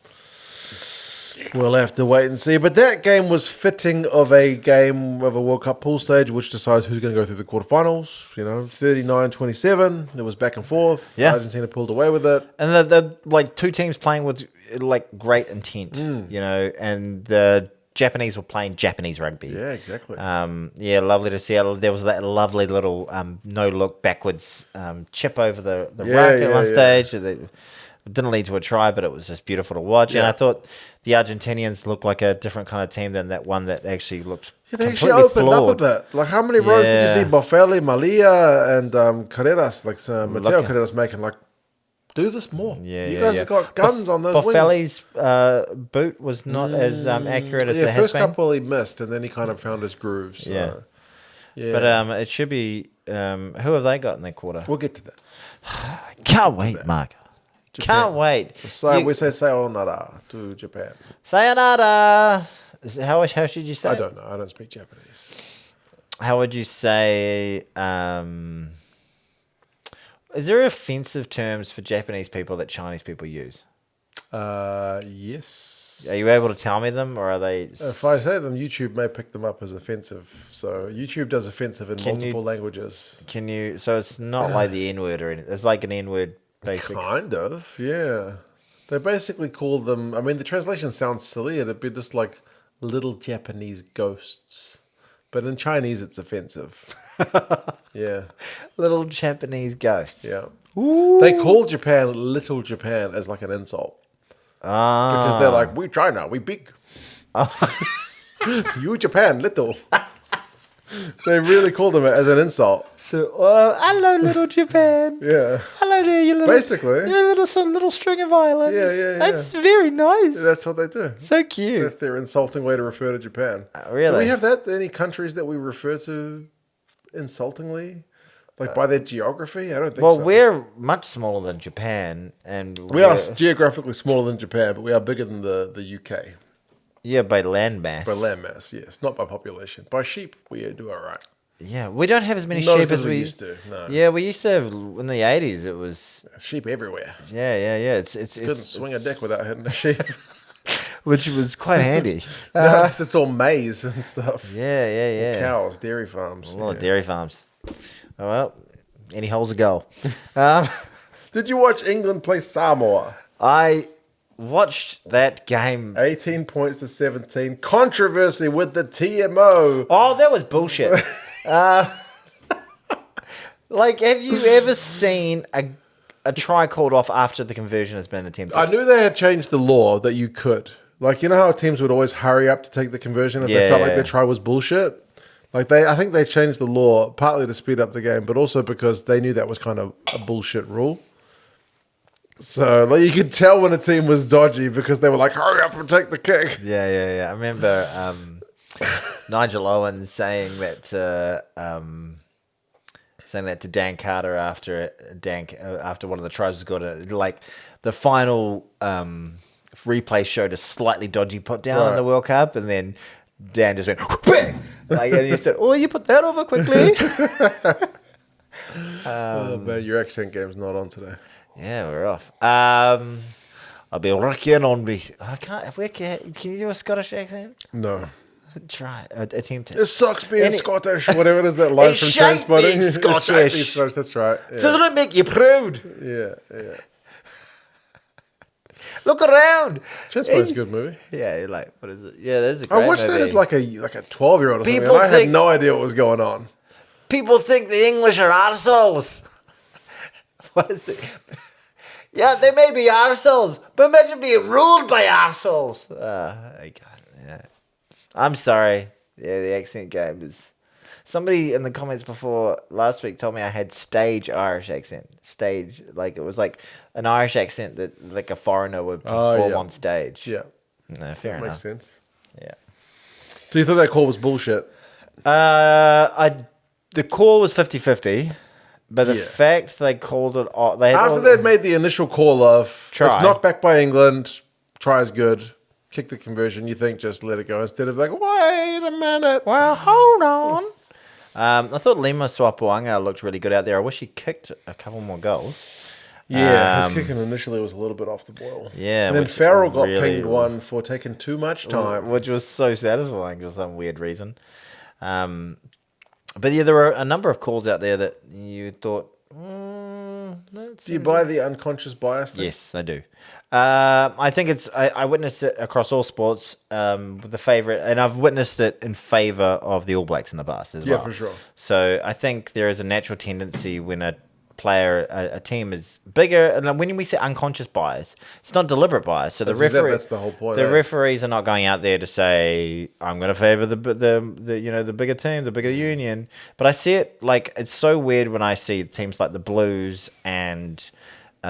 we'll have to wait and see. But that game was fitting of a game of a World Cup pool stage, which decides who's going to go through the quarterfinals. 39-27. It was back and forth. Yeah. Argentina pulled away with it. And the like 2 teams playing with like great intent, and the Japanese were playing Japanese rugby. Yeah, exactly. Lovely to see. There was that lovely little no-look backwards chip over the ruck at one stage. It didn't lead to a try, but it was just beautiful to watch. Yeah. And I thought the Argentinians looked like a different kind of team than that one that actually looked they actually opened up a bit. Like, how many rows did you see Boffelli, Malia, and Carreras, Mateo Carreras making, like, do this more. You guys have got guns on those Boffelli's boot was not as accurate as it has been. First couple he missed, and then he kind of found his groove. So. Yeah. But it should be... who have they got in their quarter? We'll get to that. Can't wait, Mark. Japan. Can't wait. So we say sayonara to Japan. Sayonara. How should you say I don't know. I don't speak Japanese. How would you say... Is there offensive terms for Japanese people that Chinese people use? Yes. Are you able to tell me them, or are they? If I say them, YouTube may pick them up as offensive. So YouTube does offensive in multiple languages. Can you? So it's not like the N-word or anything. It's like an N-word, basically. Kind of, yeah. They basically call them. I mean, the translation sounds silly. It'd be just like little Japanese ghosts, but in Chinese, it's offensive. Yeah, little Japanese ghosts. Yeah. Ooh. They call Japan Little Japan as like an insult. Because they're like, we China, we big. You Japan, little. They really call them as an insult. So, hello, little Japan. Yeah. Hello there, you little. Basically. You little string of islands. Yeah. That's very nice. Yeah, that's what they do. So cute. That's their insulting way to refer to Japan. Really? Do we have that? Any countries that we refer to insultingly? Like by their geography? I don't think so. Well, we're much smaller than Japan. And we are geographically smaller than Japan, but we are bigger than the UK. Yeah, by land mass. By land mass, yes. Not by population. By sheep, we do all right. Yeah, we don't have as many sheep as we used to. No. Yeah, we used to have in the 80s. It was sheep everywhere. Yeah. It's couldn't swing a deck without hitting a sheep, which was quite handy. It's all maize and stuff. Yeah. Cows, dairy farms. A lot of dairy farms. Oh, well, any hole's a goal. Did you watch England play Samoa? I watched that game. 18 points to 17. Controversy with the TMO. Oh, that was bullshit. Like, have you ever seen a try called off after the conversion has been attempted? I knew they had changed the law that you could. Like, you know how teams would always hurry up to take the conversion if they felt like their try was bullshit? Like I think they changed the law partly to speed up the game, but also because they knew that was kind of a bullshit rule. So like you could tell when a team was dodgy because they were like, "Hurry up and take the kick." Yeah. I remember Nigel Owens saying that to Dan Carter after one of the tries was good. Like the final replay showed a slightly dodgy put down in the World Cup, and then Dan just went, bang! Like, and he said, "Oh, you put that over quickly." Oh man, your accent game's not on today. Yeah, we're off. I'll be working on me. I can't. Can you do a Scottish accent? No. Try. Attempt it. It sucks being Scottish. Whatever it is that line from Trainspotting. It's Scottish. That's right. Yeah. Doesn't it make you proud? Yeah. Look around. Trainspotting's a good movie. Yeah, you're like, what is it? Yeah, that's a great movie. I watched that as like a 12-year-old or something. And I had no idea what was going on. People think the English are arseholes. What is it? Yeah, they may be arseholes, but imagine being ruled by arseholes. Yeah. I'm sorry. Yeah, the accent game is... Somebody in the comments before last week told me I had stage Irish accent. Stage, like it was like an Irish accent that like a foreigner would perform on stage. Yeah. No, fair enough. Makes sense. Yeah. So you thought that call was bullshit? The call was 50-50, but the fact they called it... After they'd made the initial call of, it's knocked back by England, try is good, kick the conversion, you think just let it go instead of like, wait a minute. Well, hold on. I thought Lima Swapuanga looked really good out there. I wish he kicked a couple more goals. Yeah, his kicking initially was a little bit off the boil. Yeah. And then Farrell got pinged one for taking too much time. Which was so satisfying for some weird reason. But yeah, there were a number of calls out there that you thought, do you buy the unconscious bias thing? Yes, I do. I think it's... I witnessed it across all sports with the favourite... And I've witnessed it in favour of the All Blacks in the past as well. Yeah, for sure. So I think there is a natural tendency when a player, a team is bigger... And when we say unconscious bias, it's not deliberate bias. So that's the whole point. The referees are not going out there to say, I'm going to favour the bigger team, the bigger union. But I see it like... It's so weird when I see teams like the Blues and...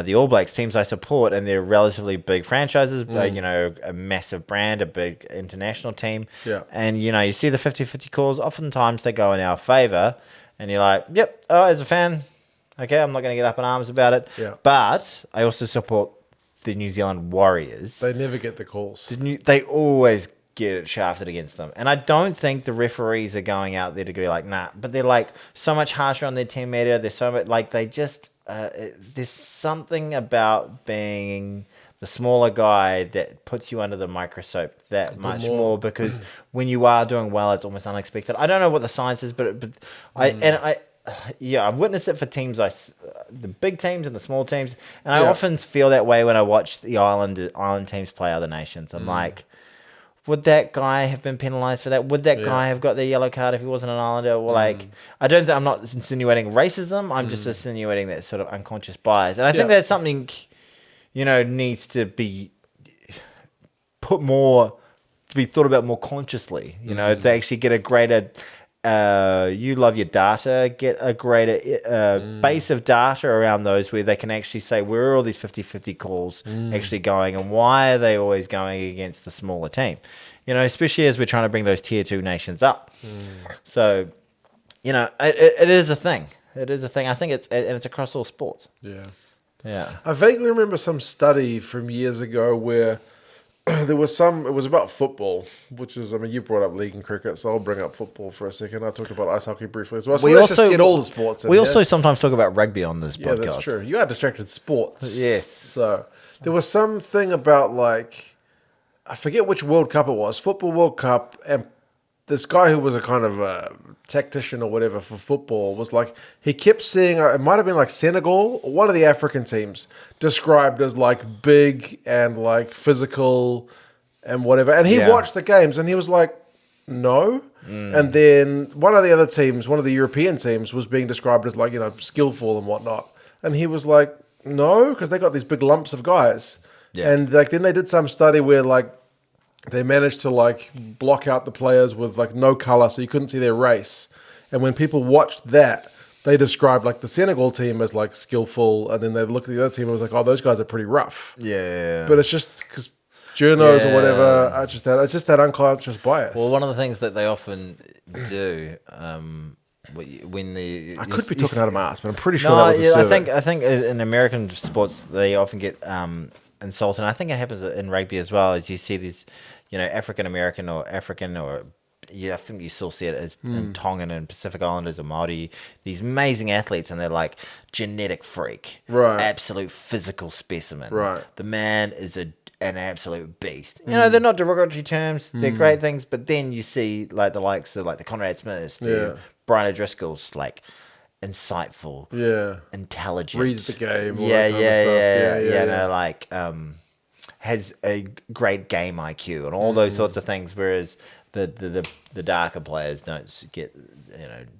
the All Blacks, teams I support, and they're relatively big franchises, a massive brand, a big international team. Yeah. And, you see the 50-50 calls. Oftentimes they go in our favour, and you're like, yep, as a fan, okay, I'm not going to get up in arms about it. Yeah. But I also support the New Zealand Warriors. They never get the calls. They always get it shafted against them. And I don't think the referees are going out there to go like, nah, but they're like so much harsher on their 10 metre. They're so much, like they just... there's something about being the smaller guy that puts you under the microscope that much more, because when you are doing well, it's almost unexpected. I don't know what the science is, but I've witnessed it for teams, the big teams and the small teams, and I often feel that way when I watch the island teams play other nations. I'm like, would that guy have been penalised for that? Would that guy have got the yellow card if he wasn't an Islander? Or I'm not insinuating racism. I'm just insinuating that sort of unconscious bias, and I think that's something, needs to be thought about more consciously. To actually get a greater. You love your data, get a greater base of data around those where they can actually say, where are all these 50-50 calls actually going, and why are they always going against the smaller team? Especially as we're trying to bring those tier 2 nations up. So, it is a thing. It is a thing. I think it's across all sports. Yeah. Yeah. I vaguely remember some study from years ago where it was about football, which is, you brought up league and cricket, so I'll bring up football for a second. I talked about ice hockey briefly as well. So let's just get all the sports in. We also sometimes talk about rugby on this podcast. Yeah, that's true. You are distracted sports. Yes. So there was something about, I forget which World Cup it was, Football World Cup, and this guy who was a kind of a tactician or whatever for football was he kept seeing, it might have been Senegal or one of the African teams described as big and physical and whatever. And he watched the games and he was like, no. And then one of the other teams, one of the European teams, was being described as skillful and whatnot. And he was like, no, because they got these big lumps of guys. Yeah. And then they did some study where they managed to block out the players with no color, so you couldn't see their race. And when people watched that, they described the Senegal team as skillful, and then they looked at the other team and was oh, those guys are pretty rough. Yeah. But it's just because journos or whatever, it's just that unconscious bias. Well, one of the things that they often do when I could be talking out of my ass, but I'm pretty sure that was a survey. I think in American sports they often get insulted, and I think it happens in rugby as well. As you see these, African American or African or I think you still see it as in Tongan and Pacific Islanders or Māori, these amazing athletes, and they're genetic freak, right? Absolute physical specimen, right? The man is an absolute beast. They're not derogatory terms; they're great things. But then you see the likes of the Conrad Smiths, the Brian O'Driscoll's, insightful, intelligent, reads the game, has a great game IQ and all those sorts of things, whereas the darker players don't get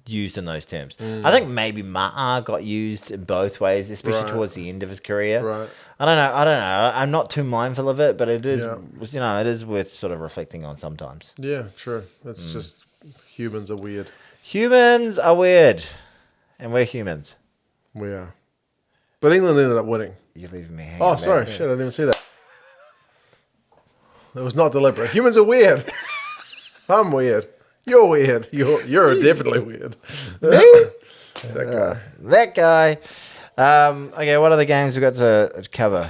used in those terms. I think maybe Ma'a got used in both ways, especially towards the end of his career. Right. I don't know. I'm not too mindful of it, but it is it is worth sort of reflecting on sometimes. Yeah, true. That's just humans are weird. Humans are weird. And we're humans. We are. But England ended up winning. You're leaving me hanging. Oh, sorry. Shit, I didn't even see that. It was not deliberate. Humans are weird. I'm weird. You're weird. You're definitely weird. That guy. Okay, what other games we got to cover?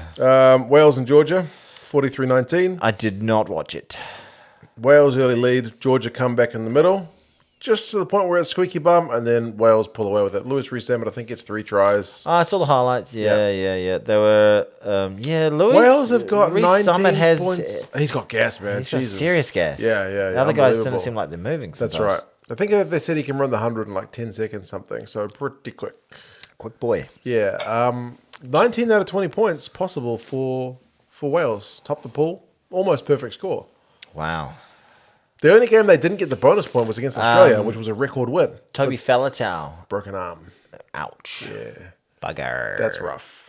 Wales and Georgia, 43-19. I did not watch it. Wales early lead. Georgia come back in the middle. Just to the point where it's squeaky bum, and then Wales pull away with it. Lewis Rees-Zammit, I think, gets 3 tries. I saw the highlights. Yeah. They were, Lewis. Wales have got 19 has, points. He's got gas, man. He's got serious gas. Yeah. The other guys don't seem like they're moving sometimes. That's right. I think they said he can run the 100 in 10 seconds something, so pretty quick. Quick boy. Yeah. 19 out of 20 points possible for Wales. Top the pool. Almost perfect score. Wow. The only game they didn't get the bonus point was against Australia, which was a record win. Toby Faletau. Broken arm. Ouch. Yeah. Bugger. That's rough.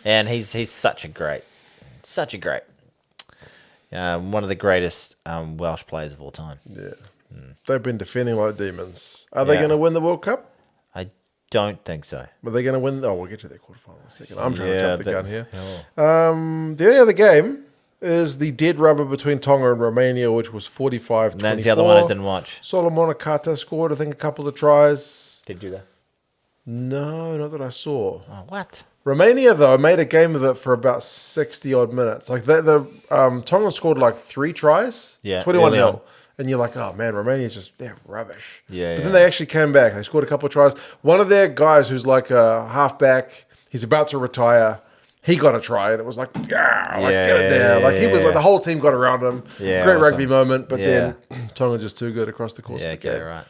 And he's such a great, one of the greatest Welsh players of all time. Yeah. They've been defending like demons. Are they going to win the World Cup? I don't think so. Are they going to win? Oh, we'll get to their quarterfinal in a second. I'm trying to jump the gun here. Oh. The only other game is the dead rubber between Tonga and Romania, which was 45-24. That's the other one I didn't watch. Solomon Akata scored, I think, a couple of tries. Did you do that? No, not that I saw. Oh, what? Romania, though, made a game of it for about 60-odd minutes. Tonga scored 3 tries, 21-0. And you're like, oh, man, Romania's they're rubbish. Yeah. But then they actually came back. They scored a couple of tries. One of their guys who's a halfback, he's about to retire. he got a try, and it was like, get it there. Like, he was like, the whole team got around him. Yeah, great awesome. rugby moment, but then Tonga just too good across the course of the game. Right.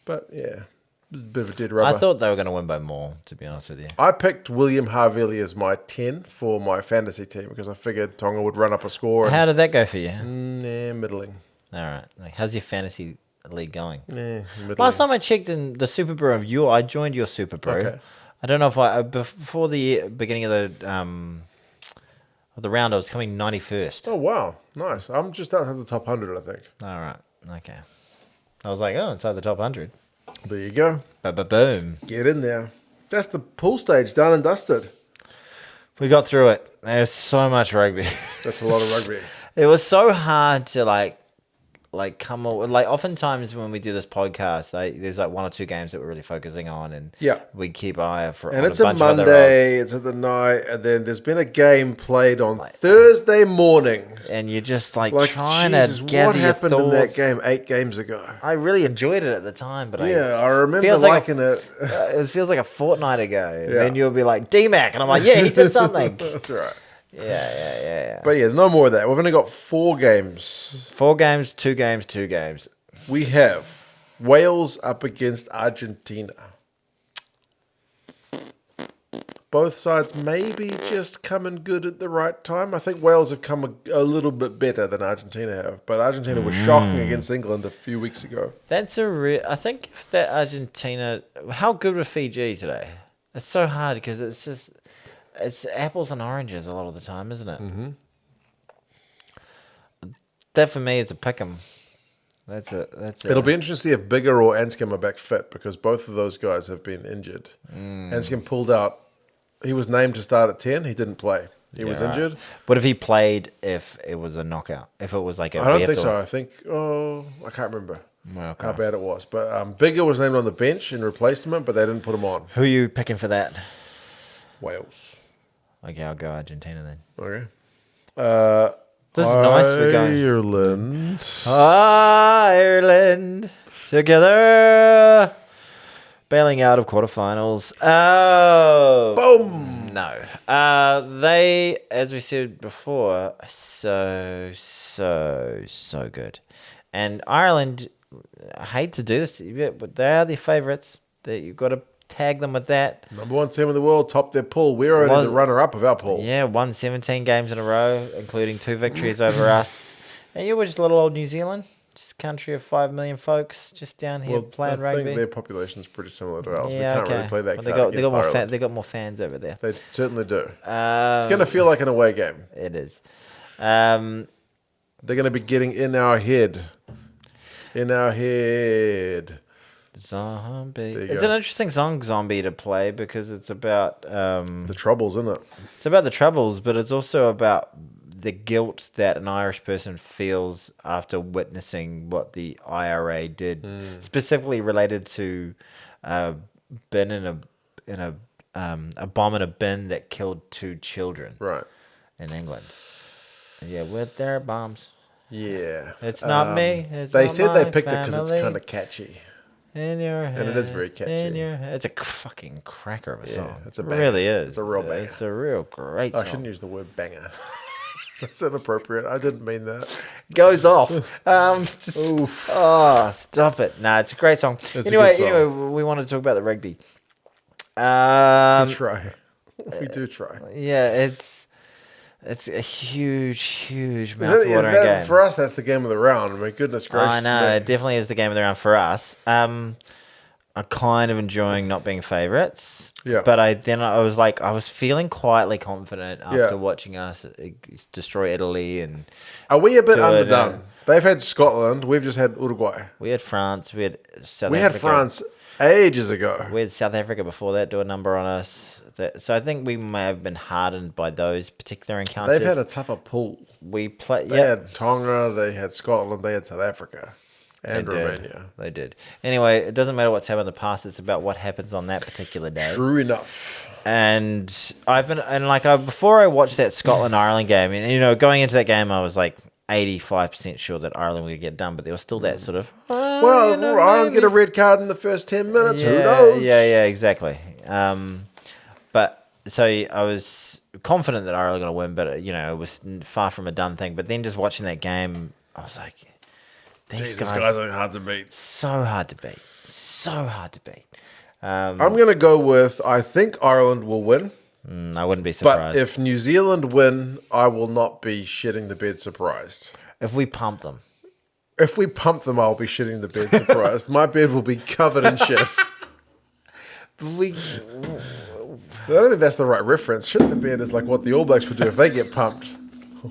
But, yeah, it was a bit of a dead rubber. I thought they were going to win by more, to be honest with you. I picked William Harvey as my 10 for my fantasy team because I figured Tonga would run up a score. How did that go for you? Middling. All right. Like, how's your fantasy league going? Middling. Last time I checked in the Super Brew of I joined your Super Brew. Okay. I don't know if before the beginning of the round, I was coming 91st. Oh, wow. Nice. I'm just outside the top 100, I think. All right. Okay. I was like, inside the top 100. There you go. Boom. Get in there. That's the pool stage, done and dusted. We got through it. There's so much rugby. That's a lot of rugby. It was so hard to come up, like oftentimes when we do this podcast, there's like one or two games that we're really focusing on, and we keep eye out for. And it's a Monday, it's at the night, and then there's been a game played on Thursday morning, and you're just like trying to gather what happened your in that game 8 games ago. I really enjoyed it at the time, but I remember liking it. It feels like a fortnight ago. And then you'll be like D-Mac, and I'm like, he did something. That's right. Yeah. But no more of that. We've only got 4 games. 4 games, 2 games, 2 games. We have Wales up against Argentina. Both sides maybe just coming good at the right time. I think Wales have come a little bit better than Argentina have. But Argentina was shocking against England a few weeks ago. That's I think if that Argentina... How good was Fiji today? It's so hard because it's just... It's apples and oranges a lot of the time, isn't it? Mm-hmm. That for me is a pick 'em. It'll be interesting to see if Bigger or Anscombe are back fit because both of those guys have been injured. Anscombe pulled out. He was named to start at 10. He didn't play. He was injured. What if he played if it was a knockout? If it was like a... I don't think so. I think... I can't remember how bad it was. But Bigger was named on the bench in replacement, but they didn't put him on. Who are you picking for that? Wales. Okay, I'll go Argentina then. Okay. This is nice. We're going Ireland together, bailing out of quarterfinals. Oh, boom! No, they, as we said before, are so good, and Ireland. I hate to do this, but they are the favourites. That you've got to tag them with that. Number 1 team in the world, top their pool. We're only the runner-up of our pool. Yeah, won 17 games in a row, including 2 victories over us. And you were just little old New Zealand, just a country of 5 million folks, just down here playing rugby. I think their population's pretty similar to ours. Yeah, we can't really play that card against Ireland. They got more fans over there. They certainly do. It's going to feel like an away game. It is. They're going to be getting in our head. Zombie. It's an interesting song, Zombie, to play because it's about... the Troubles, isn't it? It's about the Troubles, but it's also about the guilt that an Irish person feels after witnessing what the IRA did, specifically related to a bin a bomb in a bin that killed 2 children in England. Yeah, with their bombs. Yeah. It's not me. They said they picked it because it's kind of catchy. In your head. And it is very catchy. It's a fucking cracker of a song. It's a banger. It really is. It's a real banger. It's a real great song. I shouldn't use the word banger. That's inappropriate. I didn't mean that. Goes off. Stop it. Nah, it's a great song. Anyway, we want to talk about the rugby. We try. We do try. Yeah, it's a huge mouth-watering game. For us, that's the game of the round. I mean, goodness gracious. I know, it definitely is the game of the round for us. I'm kind of enjoying not being favourites. Yeah. But I was feeling quietly confident after watching us destroy Italy. And are we a bit underdone? They've had Scotland. We've just had Uruguay. We had France. We had South Africa. We had France ages ago. We had South Africa before that do a number on us. So I think we may have been hardened by those particular encounters. They've had a tougher pool. They had Tonga, they had Scotland, they had South Africa, and Romania. They did. Anyway, it doesn't matter what's happened in the past. It's about what happens on that particular day. True enough. And before I watched that Scotland Ireland game, and going into that game, I was like 85% sure that Ireland would get done, but there was still that sort of. Ireland get a red card in the first 10 minutes. Who knows? Yeah, exactly. But so I was confident that Ireland were going to win, but it was far from a done thing. But then just watching that game, I was like, these guys are hard to beat. So hard to beat. So hard to beat. I'm going to go with, I think Ireland will win. I wouldn't be surprised. But if New Zealand win, I will not be shitting the bed surprised. If we pump them. If we pump them, I'll be shitting the bed surprised. My bed will be covered in shit. I don't think that's the right reference. Shit in the bed is like what the All Blacks would do if they get pumped.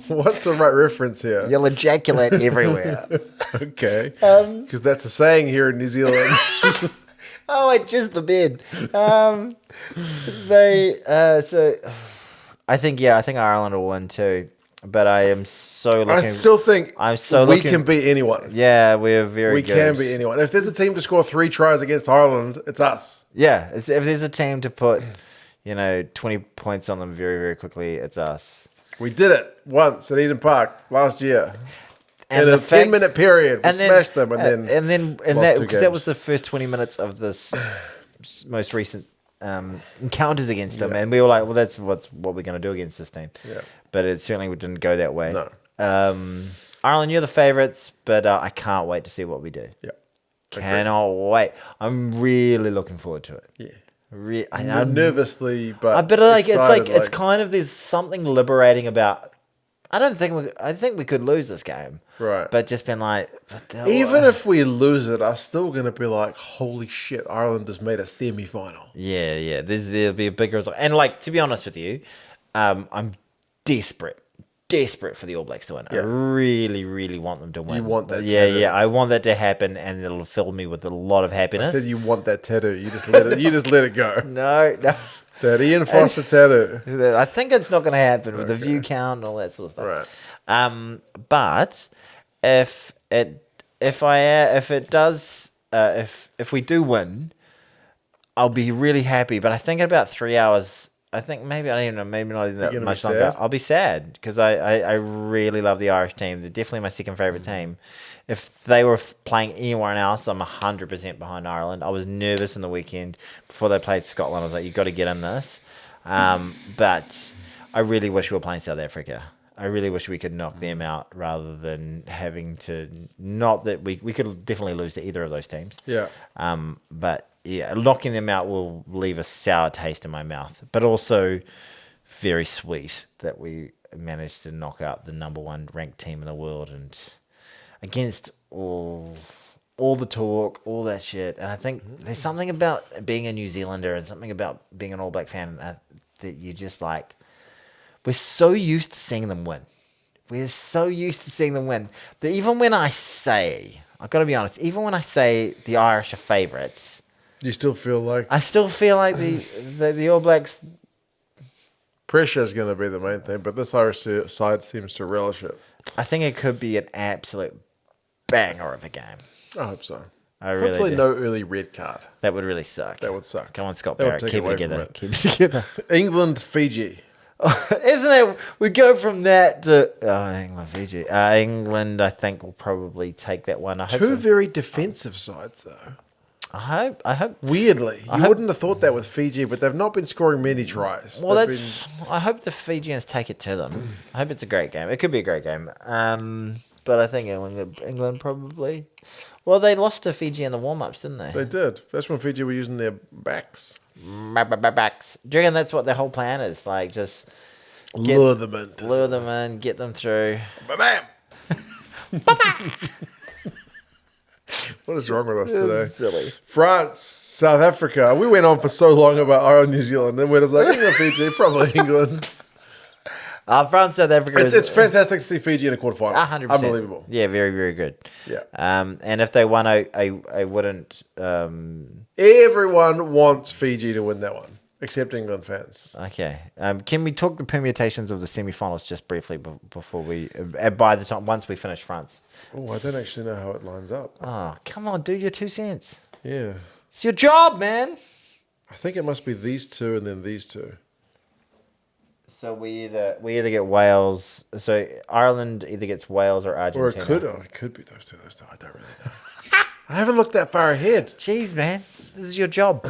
What's the right reference here? You'll ejaculate everywhere. Okay. Because that's a saying here in New Zealand. Oh, wait, just the bed. I think Ireland will win too. But I am so looking. I still think we can beat anyone. Yeah, we're very good. We can beat anyone. If there's a team to score 3 tries against Ireland, it's us. Yeah, if there's a team to put, 20 points on them very, very quickly, it's us. We did it once at Eden Park last year. In a 10-minute period, we smashed them, and that was the first 20 minutes of this most recent encounters against them, and we were like, well, that's what we're going to do against this team. Yeah. But it certainly didn't go that way. No. Ireland, you're the favourites, but I can't wait to see what we do. Yeah. Cannot wait. I'm really looking forward to it. Yeah. I'm nervously, but it's kind of, there's something liberating about. I think we could lose this game. Right. But just been like, even if we lose it, I'm still going to be like, holy shit, Ireland has made a semi-final. Yeah. There'll be a big result. And to be honest with you, I'm desperate for the All Blacks to win. Yeah. I really, really want them to win. You want that tattoo. Yeah, I want that to happen, and it'll fill me with a lot of happiness. I said you want that tattoo. You just let it go. No. That Ian Foster tattoo. I think it's not going to happen with the view count and all that sort of stuff. Right. But if we do win, I'll be really happy. But I think in about 3 hours, I think maybe not even that much longer. I'll be sad because I really love the Irish team. They're definitely my second favourite team. If they were playing anyone else, I'm 100% behind Ireland. I was nervous in the weekend before they played Scotland. I was like, you've got to get in this. But I really wish we were playing South Africa. I really wish we could knock them out rather than having to... Not that we could definitely lose to either of those teams. Yeah. But yeah, knocking them out will leave a sour taste in my mouth. But also very sweet that we managed to knock out the number 1 ranked team in the world and... against all the talk, all that shit. And I think there's something about being a New Zealander and something about being an All Black fan that you just like... We're so used to seeing them win. That even when I say... I've got to be honest, even when I say the Irish are favourites... You still feel like... I still feel like the All Blacks... Pressure is going to be the main thing, but this Irish side seems to relish it. I think it could be an absolute banger of a game. I hope so. Hopefully no early red card. That would really suck. That would suck. Come on, Scott Barrett. Keep it together. England, Fiji. Isn't it? We go from that to England, Fiji. England, I think, will probably take that one. Two very defensive sides, though. I hope. Weirdly, you wouldn't have thought that with Fiji, but they've not been scoring many tries. Well, I hope the Fijians take it to them. I hope it's a great game. It could be a great game. But I think England probably. Well, they lost to Fiji in the warm-ups, didn't they? They did. That's when Fiji were using their backs. Backs. Do you reckon that's what their whole plan is? Like, just lure them in, get them through. Bam! What is wrong with us today? Silly. France, South Africa. We went on for so long about our New Zealand. Then we're just like, England, Fiji, probably England. France, South Africa. It's fantastic to see Fiji in a quarterfinal. 100%. Unbelievable. Yeah, very, very good. Yeah. And if they won, I wouldn't. Everyone wants Fiji to win that one, except England fans. Okay. Can we talk the permutations of the semi-finals just briefly before we, once we finish France? Oh, I don't actually know how it lines up. Oh, come on, do your 2 cents. Yeah. It's your job, man. I think it must be these two and then these two. So we either get Wales. So Ireland either gets Wales or Argentina. Or it could be those two. I don't really know. I haven't looked that far ahead. Jeez, man, this is your job.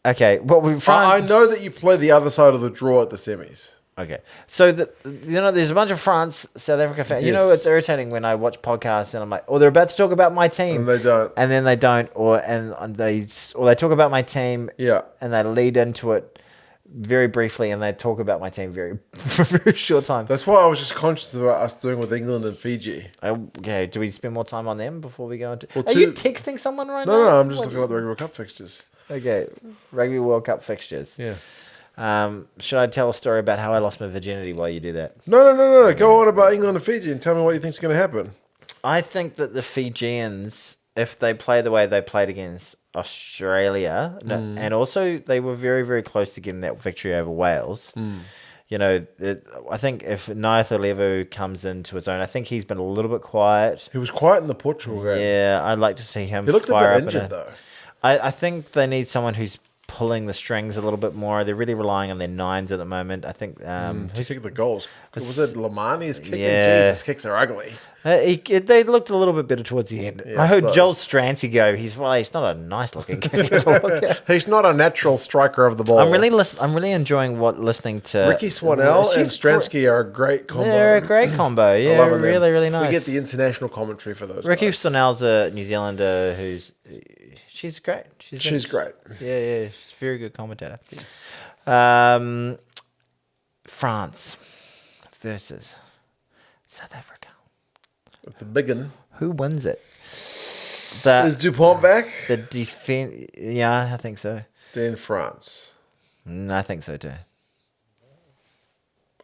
Okay, well, I know that you play the other side of the draw at the semis. Okay, so there's a bunch of France, South Africa fans. You know, it's irritating when I watch podcasts and I'm like, oh, they're about to talk about my team, and they don't, and then they don't, or they talk about my team, and they lead into it very briefly, and they talk about my team for a very short time. That's why I was just conscious about us doing with England and Fiji. Okay, do we spend more time on them before we go into? Are you texting someone right now? No, I'm just looking at the Rugby World Cup fixtures. Okay, Rugby World Cup fixtures. Yeah. Should I tell a story about how I lost my virginity while you do that? No. Go on about England and Fiji and tell me what you think's going to happen. I think that the Fijians, if they play the way they played against Australia, and also they were very, very close to getting that victory over Wales. You know, I think if Naitha comes into his own, I think he's been a little bit quiet. He was quiet in the Portugal game. Yeah, I'd like to see him. He looked a bit injured, though. I think they need someone who's pulling the strings a little bit more. They're really relying on their nines at the moment. I think who's kicking the goals? Was it Lamani's kicking? Yeah. Jesus, kicks are ugly. They looked a little bit better towards the end. Yeah, I heard Joel Strancy go. He's not a nice looking kicker. He's not a natural striker of the ball. I'm really enjoying listening to Ricky Swanell and Stransky are a great combo. They're a great combo. Yeah, really, really nice. We get the international commentary for those. Ricky Swanell's a New Zealander who's. She's great. She's great. Yeah. She's a very good commentator. Yes. France versus South Africa. It's a big one. Who wins it? Is Dupont back? The defense. Yeah, I think so. Then France. I think so too.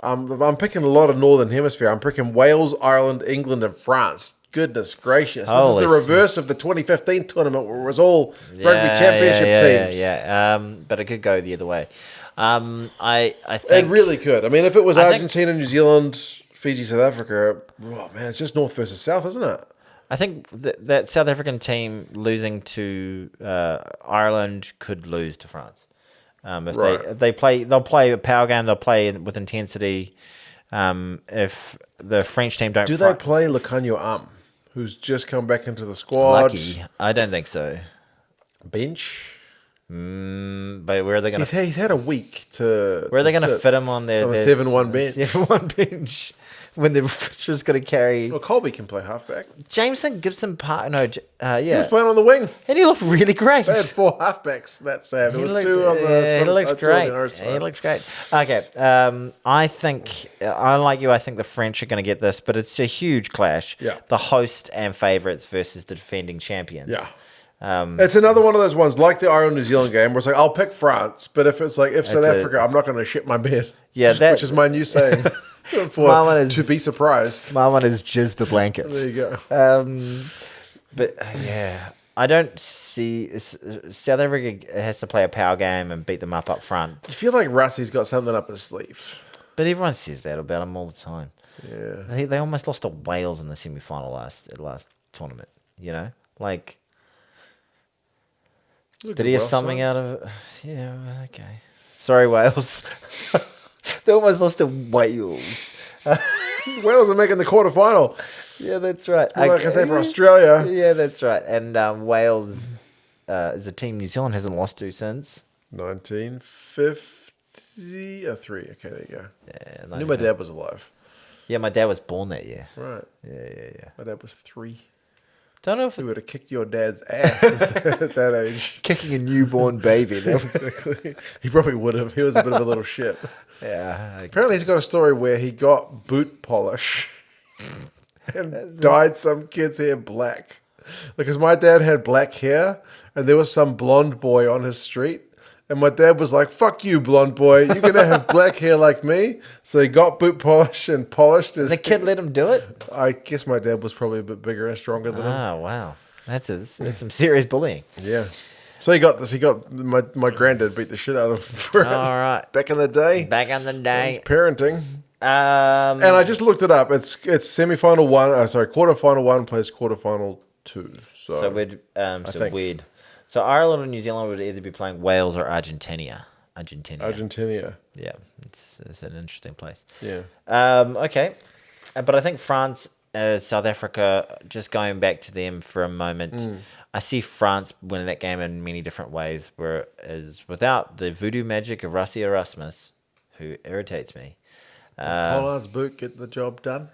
I'm picking a lot of Northern Hemisphere. I'm picking Wales, Ireland, England, and France. Goodness gracious. This is the reverse of the 2015 tournament where it was all rugby championship teams. Yeah. But it could go the other way. I think it really could. I mean, if it was Argentina, New Zealand, Fiji, South Africa, oh man, it's just North versus South, isn't it? I think that South African team losing to Ireland could lose to France. If they'll play a power game, they'll play with intensity. If the French team don't... Do they play Lecanio who's just come back into the squad? Lucky. I don't think so. Bench? But where are they going to... He's had a week to... Where are they going to fit him on their 7-1 bench? 7-1 bench. When they're just going to carry... Well, Colby can play halfback. Jameson Gibson Park... No, yeah. He was playing on the wing. And he looked really great. They had 4 halfbacks that Sam. There was 2 on the... He looks great. He looks great. Okay. I think... I like you. I think the French are going to get this, but it's a huge clash. Yeah. The host and favourites versus the defending champions. Yeah. It's another one of those ones like the Ireland-New Zealand game where it's like, I'll pick France, but if South Africa, I'm not going to shit my bed. Yeah, which is my new saying. To be surprised. My one is jizz the blankets. There you go. But yeah, I don't see South Africa has to play a power game and beat them up front. You feel like Russie's got something up his sleeve. But everyone says that about him all the time. Yeah, they almost lost to Wales in the semi-final last tournament. You know, like. Did he have something out of it? Yeah, okay. Sorry, Wales. They almost lost to Wales. Wales are making the quarterfinal. Yeah, that's right. Like I say for Australia. Yeah, that's right. And Wales is a team New Zealand hasn't lost to since 1953. Okay, there you go. Yeah, I knew my dad was alive. Yeah, my dad was born that year. Right. Yeah. My dad was 3. Don't know if he would have kicked your dad's ass at that age. Kicking a newborn baby. Exactly. He probably would have. He was a bit of a little shit. Yeah. Apparently he's got a story where he got boot polish and dyed some kid's hair black. Because my dad had black hair and there was some blonde boy on his street. And my dad was like, fuck you, blonde boy. You're going to have black hair like me. So he got boot polish and polished his... The kid let him do it? I guess my dad was probably a bit bigger and stronger than him. Oh, wow. That's some serious bullying. Yeah. So he got this. My granddad beat the shit out of him for it. All right. Back in the day. Parenting. And I just looked it up. It's semi-final 1. Quarterfinal 1 plays quarterfinal 2. So weird. Weird. So Ireland and New Zealand would either be playing Wales or Argentina. Yeah. It's an interesting place. Yeah. Okay. But I think France South Africa, just going back to them for a moment, I see France winning that game in many different ways, whereas without the voodoo magic of Rassie Erasmus, who irritates me. Pollard's boot get the job done?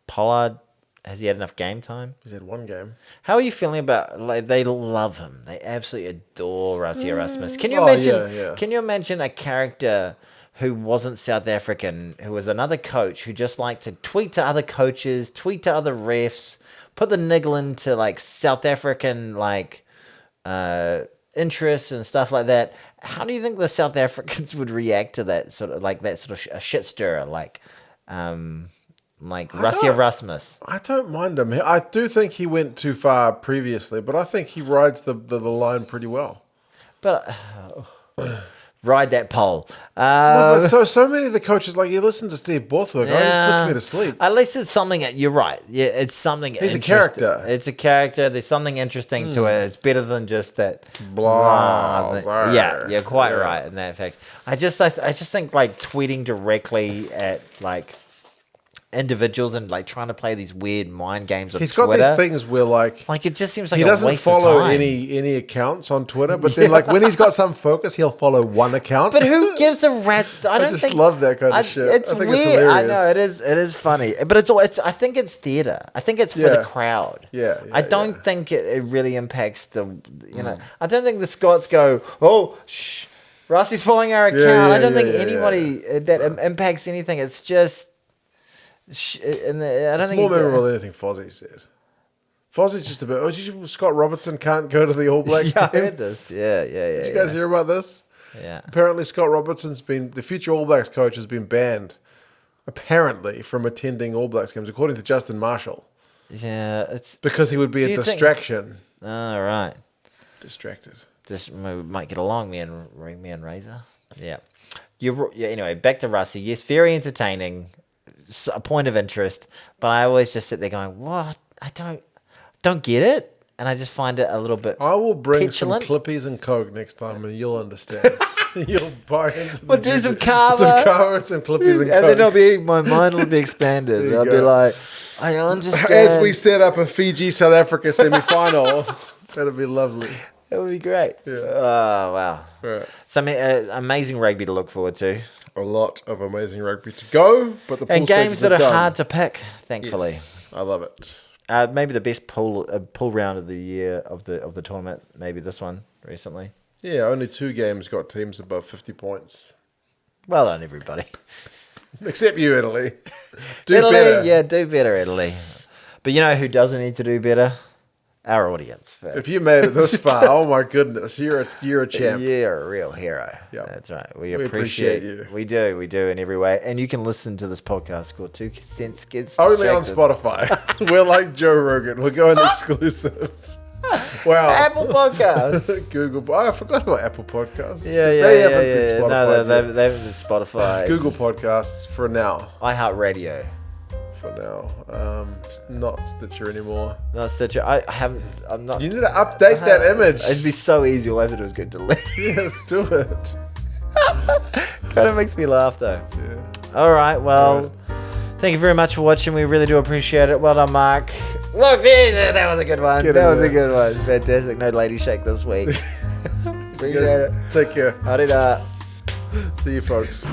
Pollard, has he had enough game time? He's had one game. How are you feeling about, like, they love him. They absolutely adore Rassie Erasmus. Can you imagine? Can you imagine a character who wasn't South African, who was another coach, who just liked to tweet to other coaches, tweet to other refs, put the niggle into like South African interests and stuff like that? How do you think the South Africans would react to that sort of a shit stirrer like Rassie Erasmus? I don't mind him. I do think he went too far previously, but I think he rides the line pretty well. But ride that pole. No, but so many of the coaches, like, you listen to Steve Borthwick, it just puts me to sleep. At least it's something. You're right. Yeah, it's something. He's a character. It's a character. There's something interesting to it. It's better than just that blah. Yeah, you're quite right in that fact. I just think like tweeting directly at like individuals and like trying to play these weird mind games on Twitter. He's got these things where like it just seems like he a doesn't waste follow of time. any accounts on Twitter, but then like when he's got some focus, he'll follow one account. But who gives a rat's? I just love that kind of shit. It's weird. It's I know it is. It is funny, but it's. I think it's theater. I think it's for the crowd. I don't think it really impacts the. You know, I don't think the Scots go, oh, shh, Rossi's following our account. I don't think anybody that impacts anything. It's just. I don't think more memorable than anything Fozzie said. Fozzie's just a bit. Scott Robertson can't go to the All Blacks games. I heard this. Yeah. Did you guys hear about this? Yeah. Apparently, Scott Robertson's the future All Blacks coach has been banned, apparently, from attending All Blacks games, according to Justin Marshall. Yeah, it's because he would be a distraction. All right. Distracted. Just might get along, me and Razor. Yeah. Anyway, back to Rassie. Yes, very entertaining. A point of interest, but I always just sit there going, "What? I don't get it," and I just find it a little bit. I will bring petulant. some Clippies and Coke next time, and you'll understand. You'll buy into. We'll do some kava, some Clippies and Coke, and then my mind will be expanded. I'll be like, I understand. As we set up a Fiji South Africa semi-final, that'll be lovely. That would be great. Yeah. Oh wow. Right. So amazing rugby to look forward to. A lot of amazing rugby to go, but the and games that are hard to pick. Thankfully, yes, I love it. Maybe the best pool round of the year of the tournament. Maybe this one recently. Yeah, only 2 games got teams above 50 points. Well done, everybody. Except you, Italy. Do better, Italy. But you know who doesn't need to do better? Our audience. If you made it this far, oh my goodness, you're a champ. You're a real hero. Yeah, that's right. We appreciate you. We do in every way. And you can listen to this podcast called 2 Cents Kids only on Spotify. We're like Joe Rogan. We're going exclusive. Wow. Apple Podcasts. Google. I forgot about Apple Podcasts. Yeah. They haven't been Spotify. No, they haven't been Spotify. Google Podcasts for now. iHeartRadio. For now, not Stitcher anymore. Not Stitcher. I'm not. You need to update that image. It'd be so easy. All I have to do is go delete. Yes, do it. Kind of makes me laugh though. Yeah. All right. Well, thank you very much for watching. We really do appreciate it. Well done, Mark. Look, that was a good one. That was a good one. Fantastic. No lady shake this week. Appreciate it. Take care. Arida. See you, folks.